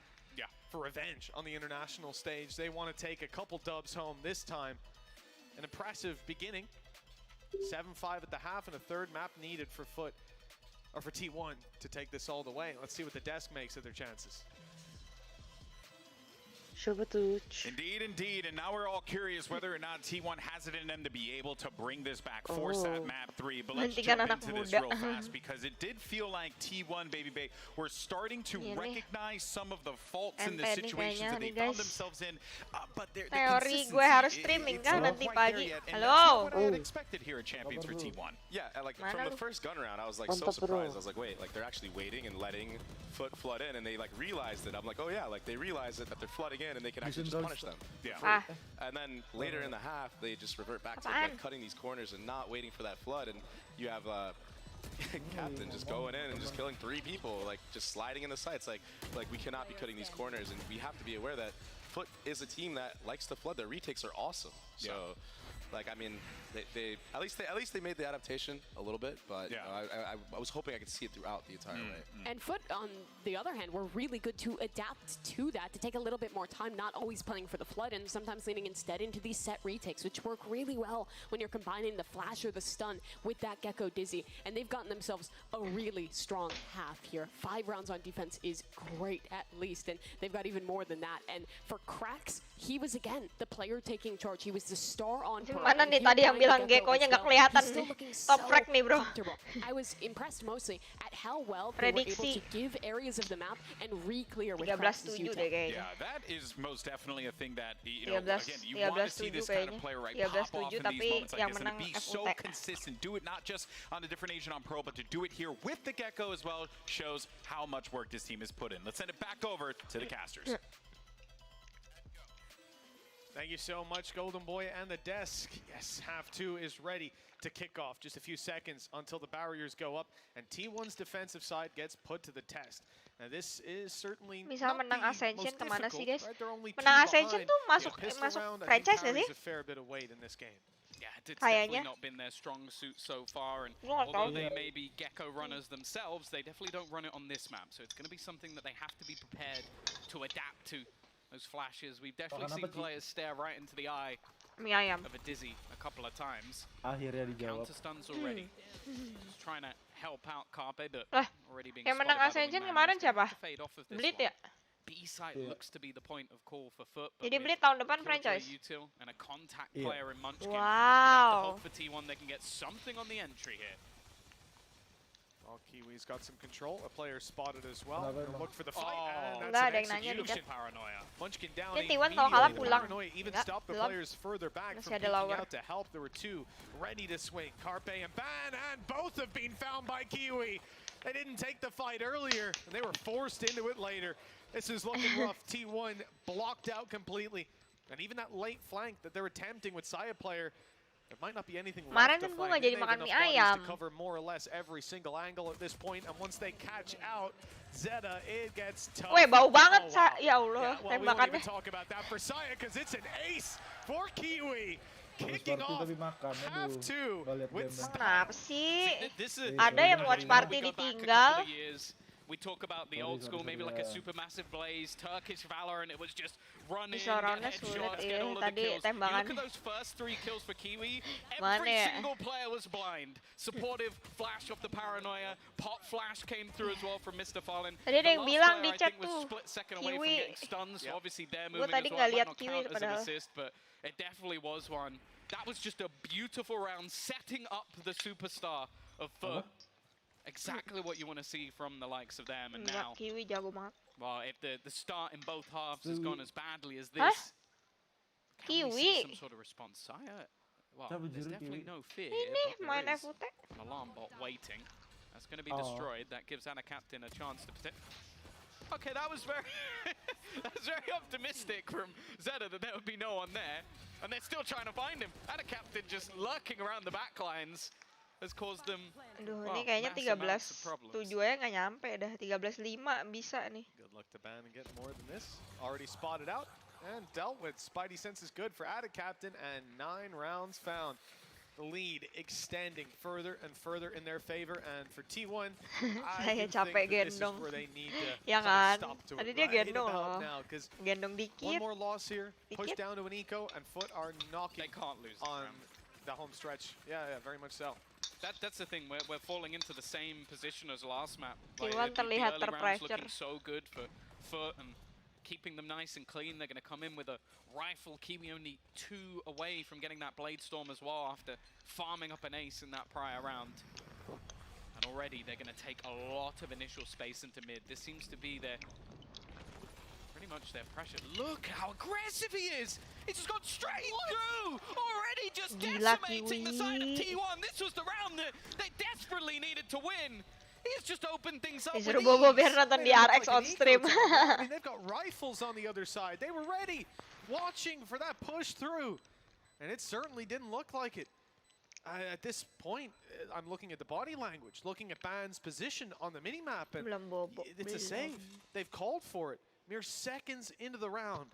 for revenge on the international stage. They want to take a couple dubs home this time. An impressive beginning. 7-5 at the half and a 3rd map needed for Foot, or for T1 to take this all the way. Let's see what the desk makes of their chances. Indeed, indeed. And now we're all curious whether or not T1 has it in them to be able to bring this back, force that map 3. But let's Hentikan jump anak into this muda. real fast because it did feel like T1, Baby Bay, were starting to Ini nih. recognize some of the faults in the Ente nih situations kayaknya that they nih, found guys. themselves in. But the Teori gue consistency, harus streaming it's kan not nanti quite there pagi. yet, and that's Halo. not what I had expected here at Champions for T1. Yeah, and like Mana from lu? the first gun round, I was like so Mantap, bro. surprised. I was like, wait, like they're actually waiting and letting Foot flood in, and they like realized it. I'm like, oh yeah, like they realized it, that they're flooding in, and they can actually just punish them. Yeah. Ah, And then later in the half, they just revert back to Apaan? like cutting these corners and not waiting for that flood. And you have Captain just going in and just killing 3 people, like just sliding in the sights. Like we cannot be cutting these corners, and we have to be aware that Foot is a team that likes to flood. Their retakes are awesome. So Like, I mean, they at least they made the adaptation a little bit, but Yeah. I was hoping I could see it throughout the entire way. And Foot, on the other hand, were really good to adapt to that, to take a little bit more time, not always playing for the Flood, and sometimes leaning instead into these set retakes, which work really well when you're combining the flash or the stun with that Gecko Dizzy. And they've gotten themselves a really strong half here. 5 rounds on defense is great, at least, and they've got even more than that. And for Cracks, he was, again, the player taking charge. He was the star on Pearl. Mana nih tadi yang bilang Gecko-nya nggak kelihatan nih. Top frag nih, bro. I was impressed mostly at how well they were able to give areas of the map and re-clear with Cracks' deh kayaknya. Yeah, that is most definitely a thing that, you know, 13 again, you want to see this kind of player, right, 13 pop off in tapi these moments like yang this and to menang be so FUT. consistent. Do it not just on the different Asian on Pearl, but to do it here with the Gecko as well shows how much work this team has put in. Let's send it back over to the casters. Thank you so much, Golden Boy and the desk. Yes, half 2 is ready to kick off. Just a few seconds until the barriers go up and T1's defensive side gets put to the test. Now this is certainly Misal not menang the Ascension most kemana sih, difficult, guys? right? They're only Menang 2 Ascension behind. tuh masuk Yeah, pistol masuk round, I think, franchise nggak carries sih? a fair bit of weight in this game. Yeah, it's Kayaknya. definitely not been their strong suit so far, and Gua nggak tahu. although they may be Gecko runners themselves, they definitely don't run it on this map, so it's going to be something that they have to be prepared to adapt to. Those flashes, we've definitely seen players stare right into the eye Mie ayam. of a Dizzy a couple of times. Akhirnya dijawab. Counter stuns already. Just trying to help out Carpe, but Lah, already being yang spotted menang by the Ascension wingman. kemarin He's gonna siapa? have to fade off of this Bleed one. ya? B site looks to be the point of call for Foot, but Jadi with Bleed tahun depan Killjoy franchise. Util and a contact Iya. player in Munchkin. Wow. Hope for T1 they can get something on the entry here. Well, Kiwi's got some control. A player spotted as well. Kenapa Gonna emang? look for the fight. Oh, And Enggak, that's ada an yang nanya di execution. chat. Paranoia. Munchkin down Dia T1 kalau kalah immediately. pulang. Paranoia even Enggak, stopped the belum. players further back Masih from ada peeking lower. out to help. There were 2 ready to swing. Carpe and Ban, and both have been found by Kiwi. They didn't take the fight earlier, and they were forced into it later. This is looking rough. T1 blocked out completely. And even that late flank that they're attempting with Saya player, there might not be anything Kemarin left to kan gua flank. nggak They jadi have makan enough mie bodies ayam. to cover more or less every single angle at this point. And once they catch out Zeta, it gets tough. Weh, bau banget, Oh, wow. ya Allah, Yeah, well, we won't even tembakannya. talk about that for Saya because it's an ace for Kiwi. Watch Kicking party off tapi makan. half Aduh. 2 Nggak lihat with game-nya. Kenapa sih? This is Ada yang watch party we go back a ditinggal. couple of years. We talk about the old school, maybe like a supermassive blaze, Turkish Valor, and it was just run in, Bisa get roundnya sulit, headshots, get iya. all of the Tadi kills. You look tembakan. at those first 3 kills for Kiwi, Mana every ya? single player was blind. Supportive flash off the Paranoia, pop flash came through as well from Mr. Fallen. Tadi ada The yang last bilang player, di I chat think, was tuh, split second away from Kiwi. getting stunned, so obviously they're Gua moving tadi as well. nggak It lihat might not Kiwi count as an padahal. assist, but it definitely was one. That was just a beautiful round, setting up the superstar of Foot. Exactly what you want to see from the likes of them, and now, Enggak, Kiwi jago banget. well, if the start in both halves has gone as badly as Huh? this, can we see Kiwi. some sort of response? Saya, well, Siapa there's juru definitely Kiwi? no fear, Ini but main there is FUT. an alarm bot waiting. That's going to be Oh. destroyed. That gives Anna Captain a chance to protect. Okay, that was very that was very optimistic from Zeta that there would be no one there, and they're still trying to find him. Anna Captain just lurking around the back lines has caused them. Aduh, well, ini kayaknya massive amounts of 13-7 problems. aja nggak nyampe dah. 13-5 bisa nih. Good luck to Ban and get more than this. Already spotted out and dealt with. Spidey sense is good for Ada Captain, and 9 rounds found. The lead extending further and further in their favor, and for T1, Saya I do think capek that this is gendong. where they need to Ya put a kan? stop to Tadi it dia right gendong about loh. now, 'cause Gendong one dikit. more loss here, pushed Dikit. down to an eco, and Foot are knocking They can't lose this on round. the home stretch. Yeah, very much so. That's the thing. We're falling into the same position as last map. T1 the terlihat early rounds terpressure. looking so good for Foot and keeping them nice and clean. They're going to come in with a rifle. Kiwi only 2 away from getting that Blade Storm as well after farming up an ace in that prior round. And already they're going to take a lot of initial space into mid. This seems to be their pretty much their pressure. Look how aggressive he is! He's just gone straight through! Already just Gila, decimating the side of Kiwi. T1. This was the round that they desperately needed to win. He's just opened things up with Disuruh bobo ease. biar nonton di They look RX like on an eco stream. team. I mean, they've got rifles on the other side. They were ready, watching for that push through. And it certainly didn't look like it. At this point, I'm looking at the body language, looking at Ban's position on the minimap, and Belum bobo. it's a save. They've called for it. Mere seconds into the round.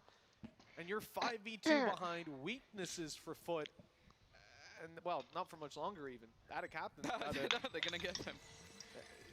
And you're 5v2 behind, weaknesses for Foot. and well, not for much longer even. At a captain. They're gonna get them.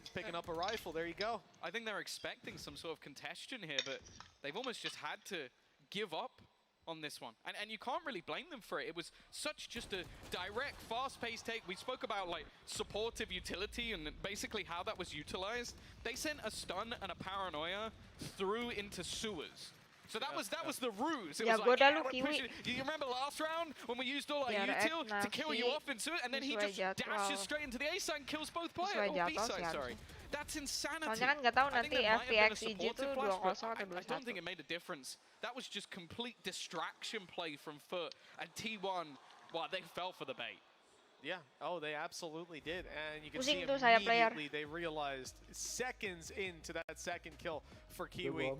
He's picking up a rifle. There you go. I think they're expecting some sort of congestion here, but they've almost just had to give up on this one. And you can't really blame them for it. It was such just a direct, fast-paced take. We spoke about like supportive utility and basically how that was utilized. They sent a stun and a paranoia through into sewers. So that was the ruse. It was like, yeah, we're pushing. You remember last round when we used all our util to kill you off in sewer, and then he just dashes straight into the A side and kills both players. Oh, B side, sorry. That's insanity. Soalnya kan nggak tahu nanti FPX EG tuh 2-0 atau 2-1. I don't think it made a difference. That was just complete distraction play from Foot, and T1, well, they fell for the bait. Yeah, oh, they absolutely did. And you can see immediately they realized seconds into that second kill for Kiwi.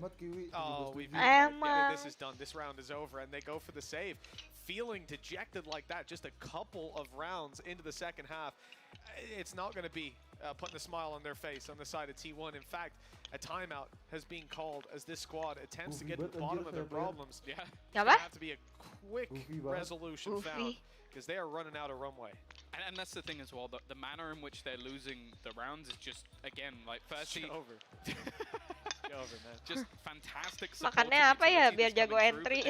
Oh, this is done. This round is over, and they go for the save. Feeling dejected like that, just a couple of rounds into the second half, it's not going to be putting a smile on their face on the side of T1. In fact, a timeout has been called as this squad attempts to get to the bottom of their problems. Yeah. There's going to have to be a quick resolution found, because they are running out of runway. And that's the thing as well, the manner in which they're losing the rounds is just, again, like firstly... over, man. Just fantastic Makannya apa ya biar jago entry.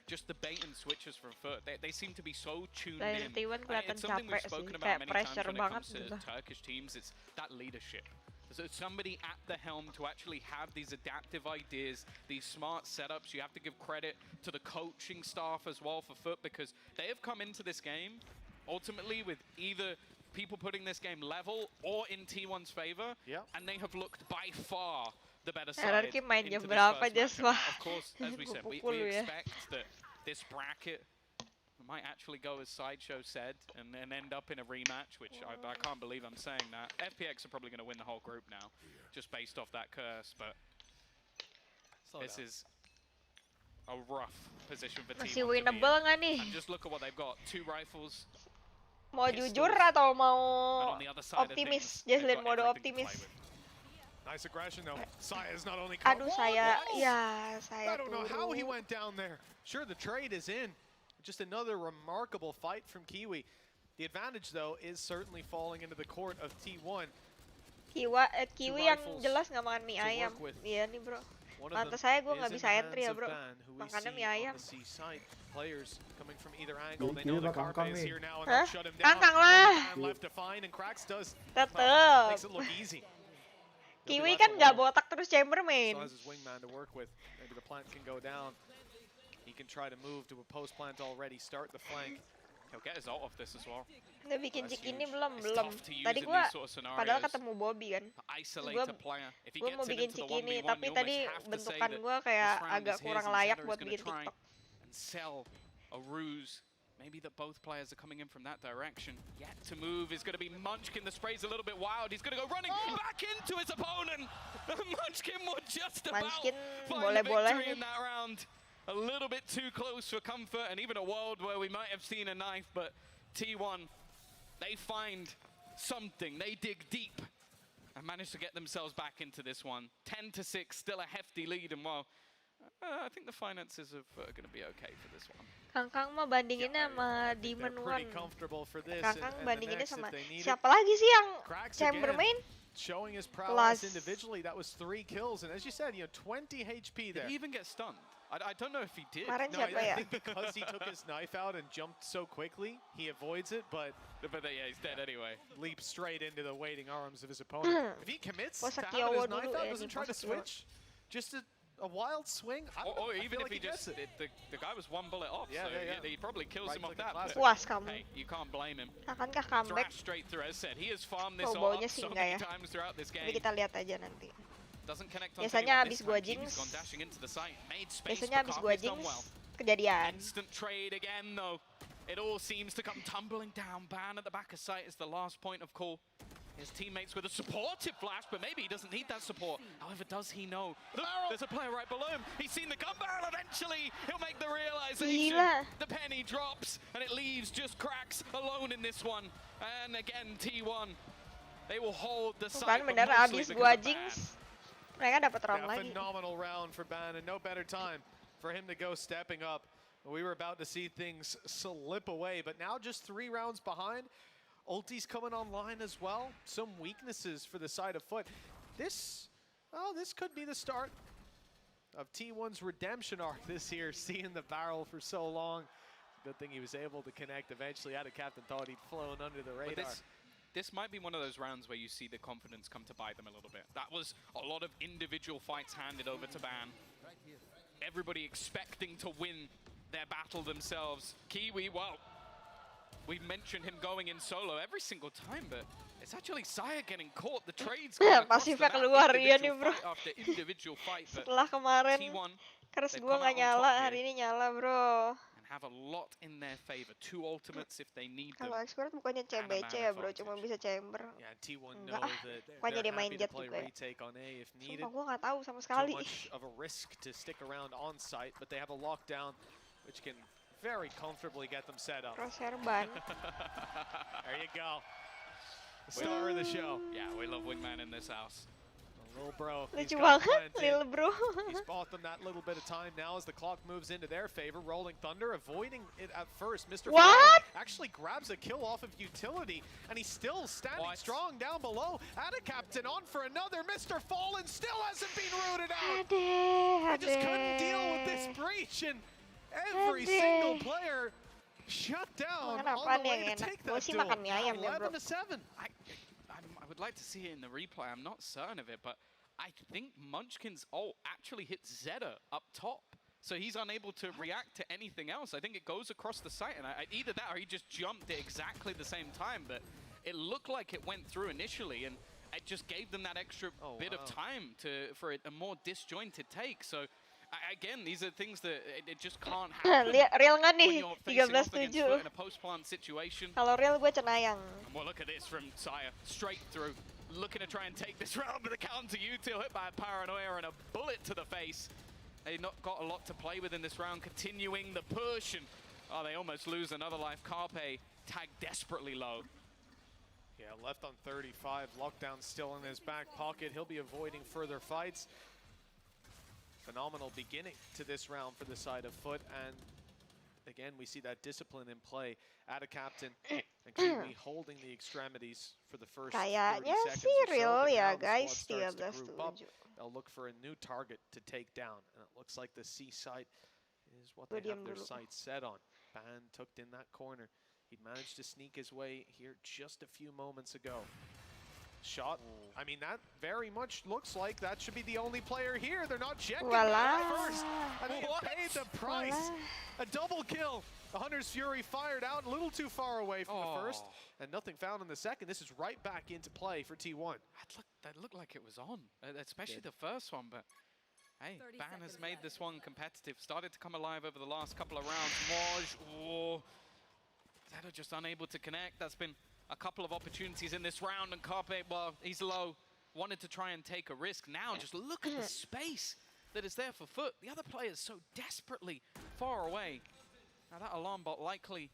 Just the bait and switches from Foot. They seem to be so tuned Dari in. T1 kelihatan It's something we've capek sih, spoken kayak about many times pressure when it banget comes to gitu. Turkish teams. It's that leadership. So somebody at the helm to actually have these adaptive ideas, these smart setups. You have to give credit to the coaching staff as well for Foot, because they have come into this game ultimately with either people putting this game level or in T1's favor, and they have looked by far the better side into this first matchup. Of course, as we said, we expect that this bracket might actually go as Sideshow said and then end up in a rematch, which I can't believe I'm saying that. FPX are probably going to win the whole group now, just based off that curse, but this is a rough position for T1 Masih to be winnable in. nggak nih? And just look at what they've got. 2 rifles. Mau jujur atau mau optimis? Jaslin mode optimis. Nice aggression though. Saya's not only Aduh, saya I don't know how he went down there. Sure, the trade is in. Just another remarkable fight from Kiwi. The advantage though is certainly falling into the court of T1. Kiwi yang jelas nggak makan mie ayam. Iya nih bro. Kata saya gue nggak bisa entry ya bro. Makannya mie ayam. Players coming from either angle. They know the Carpe is here now and Hah? they'll shut him down. Kangkang lah. Left to find and Cracks does. Tetep. Makes it look easy. Kiwi kan nggak botak terus Chambermain. Still has his wingman to work with. Maybe the plant can go down. He can try to move to a post plant already. Start the flank. He'll get his ult off this as well. Udah bikin cik ini belum. Tadi gua padahal ketemu Bobby kan. Gua mau bikin cik ini, tapi tadi bentukan gua kayak agak kurang layak buat bikin TikTok. Sell a ruse. Maybe that both players are coming in from that direction. Yet to move is going to be Munchkin. The spray's a little bit wild. He's going to go running back into his opponent. Munchkin would just about find the victory in that round. A little bit too close for comfort, and even a world where we might have seen a knife, but T1, they find something. They dig deep and manage to get themselves back into this one. 10-6, still a hefty lead, and well, I think the finances are going to be okay for this one. Kangkang mah bandinginnya sama Demon One. Kangkang bandinginnya sama siapa lagi sih yang Chambermain? Showing his prowess individually, that was 3 kills, and as you said, 20 HP there. Did he even get stunned? I don't know if he did. No, I think because he took his knife out and jumped so quickly, he avoids it, but yeah, he's dead anyway. Leaps straight into the waiting arms of his opponent. If he commits to having his knife out, doesn't try to switch, just a wild swing. Or even if he just, the guy was 1 bullet off, so he probably kills him off that. Puas kamu. Hey, you can't blame him. Akankah comeback? Straight through, as said, he has farmed this all up so many times throughout this game. Tapi kita lihat aja nanti. Biasanya habis gua jinx, kejadian. Instant trade again though. It all seems to come tumbling down. Ban at the back of sight is the last point of call. His teammates with a supportive flash, but maybe he doesn't need that support. However, does he know? There's a player right below him. He's seen the gun barrel. Eventually, he'll make the realization. The penny drops, and it leaves just Cracks alone in this one. And again, T1, they will hold the site. Bener abis gua jinx, mereka dapat round lagi. Phenomenal round for Ban, and no better time for him to go stepping up We were about to see things slip away, but now just 3 rounds behind. Ulti's coming online as well. Some weaknesses for the side of Foot. This could be the start of T1's redemption arc this year, seeing the barrel for so long. Good thing he was able to connect eventually. Captain thought he'd flown under the radar. This might be one of those rounds where you see the confidence come to bite them a little bit. That was a lot of individual fights handed over to Ban. Everybody expecting to win their battle themselves. Kiwi, well, we've mentioned him going in solo every single time, but it's actually Saya getting caught. The trades pasifnya keluar ya nih bro. After individual fight, Setelah kemarin T1, keras gua nggak nyala, hari ini nyala bro. Have a lot in their favor. 2 ultimates if they need them. Kalau expert bukannya CBC ya bro, cuma bisa chamber. Yeah, T1 Enggak, know that pokoknya dia they're main happy jet to play juga ya. retake on A if needed. Sumpah gua nggak tahu sama sekali. Too much of a risk to stick around on site, but they have a lockdown which can very comfortably get them set up. Crosshair ban. There you go. The star of the show. Yeah, we love Wingman in this house. Little bro. Lucu banget, little bro. He's bought them that little bit of time now as the clock moves into their favor. Rolling Thunder avoiding it at first. Mr. What? Actually grabs a kill off of utility, and he's still standing strong down below. Captain on for another. Mr. Fallen still hasn't been rooted out. I just couldn't deal with this breach, and every single player shut down on the way to take that duel. 11-7. I would like to see it in the replay. I'm not certain of it, but I think Munchkin's ult actually hits Zeta up top. So he's unable to react to anything else. I think it goes across the site, and either that or he just jumped at exactly the same time, but it looked like it went through initially, and it just gave them that extra bit of time for a more disjointed take. So again, these are things that it just can't happen. Real nggak nih? When you're facing 13-7. in a post-plant situation. Kalau real gue cenayang. Well, look at this from Saya, straight through, looking to try and take this round, but the counter util hit by a paranoia and a bullet to the face. They've not got a lot to play with in this round, continuing the push, and they almost lose another life. Carpe tagged desperately low. Yeah, left on 35, lockdown still in his back pocket. He'll be avoiding further fights. Phenomenal beginning to this round for the side of Foot, and again we see that discipline in play. Captain and Kiwi holding the extremities for the first 30 Kayaknya seconds sih or so, real but ya now the guys, squad starts to group up. 13-7. They'll look for a new target to take down, and it looks like the C site is what they have their sights set on. Ban tucked in that corner. He'd managed to sneak his way here just a few moments ago. Shot. I mean, that very much looks like that should be the only player here. They're not checking first. I mean, it paid the price. A double kill. The Hunter's Fury fired out a little too far away from the first, and nothing found in the second. This is right back into play for T1. That looked like it was on, especially the first one, but hey, Ban has made this one competitive. Started to come alive over the last couple of rounds. Moj, Zeta just unable to connect. That's been a couple of opportunities in this round, and Carpe, well, he's low. Wanted to try and take a risk. Now, just look at the space that is there for Foot. The other player's so desperately far away. Now that alarm bot likely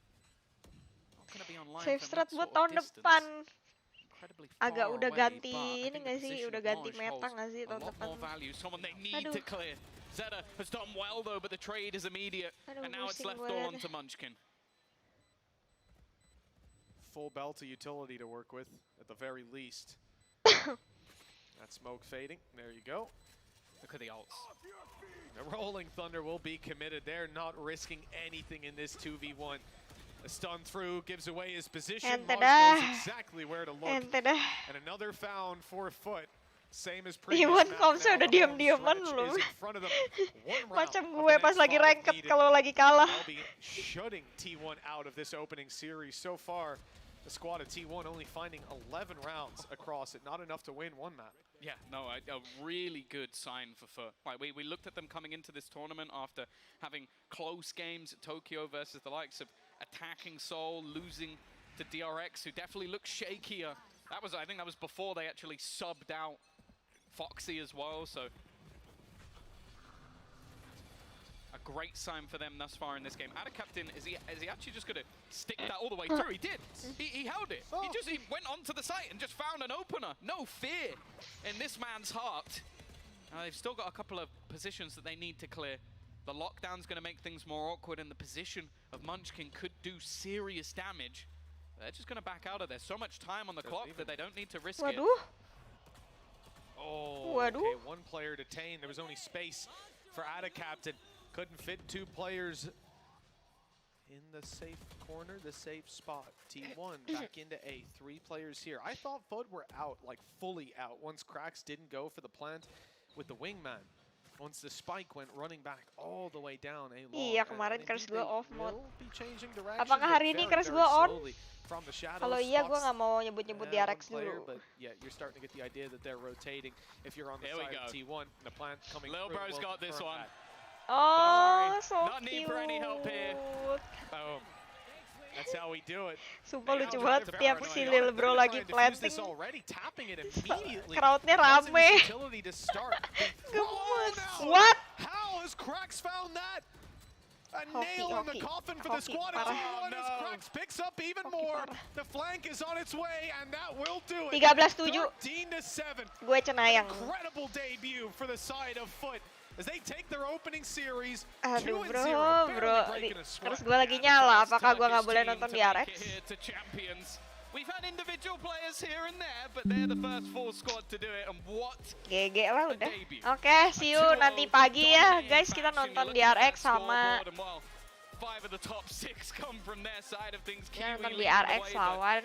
not going to be online. Save strat buat tahun depan. Agak udah ganti ini nggak sih? Udah ganti meta nggak sih tahun depan? Someone they need to clear. Zeta has done well though, but the trade is immediate, and now it's left all onto Munchkin. Full belt to utility to work with, at the very least. That smoke fading. There you go. Look at the ults. The Rolling Thunder will be committed. They're not risking anything in this 2v1. A stun through gives away his position. Marsh knows exactly where to look. And another found for Foot. Same as previous Iwan map. Komsel udah diam-diaman loh. Macam gue pas lagi ranked kalau lagi kalah. They'll be shutting T1 out of this opening series. So far, the squad of T1 only finding 11 rounds across it. Not enough to win one map. Yeah, no, a really good sign for Foot. Like, we looked at them coming into this tournament after having close games at Tokyo versus the likes of Attacking Soul, losing to DRX, who definitely looked shakier. That was, I think that was before they actually subbed out Foxy as well, so a great sign for them thus far in this game. Captain, is he actually just going to stick that all the way through? He did. He held it. He went onto the site and just found an opener. No fear in this man's heart. They've still got a couple of positions that they need to clear. The lockdown's going to make things more awkward, and the position of Munchkin could do serious damage. They're just going to back out of there. So much time on the clock that they don't need to risk it. Oh, okay, one player detained. There was only space for Ada Captain. Couldn't fit two players in the safe corner, the safe spot. T1 back into A, 3 players here. I thought FUD were out, like fully out, once Cracks didn't go for the plant with the wingman. Once the spike went running back all the way down A long. Iya, kemarin Curse gue off mode. Apakah Apakah hari ini Curse gue on? Kalau iya, gue nggak mau nyebut-nyebut di RX dulu. But yeah, you're starting to get the idea that they're rotating. If you're on the side of T1, the plant coming Lil through. Bro's got this one. Oh, so Not need for any help here. Boom. That's how we do it. Sumpah lucu banget tiap si Lil Bro lagi planting. Crowdnya rame. Gemes. What? How has Cracks found that? A nail in the coffin for the squad. As Cracks picks up even more. The flank is on its way, and that will do it. 13-7. 13-7. Gue cenayang. Incredible debut for the side of FUT. As they take their opening series, Aduh bro, terus gue lagi nyala. Apakah gue nggak boleh nonton di RX? We've had individual players here and there, but they're the first full squad to do it. And what? GG lah udah. Oke, see you nanti pagi ya, guys. Kita nonton di RX sama. Kita nonton di RX lawan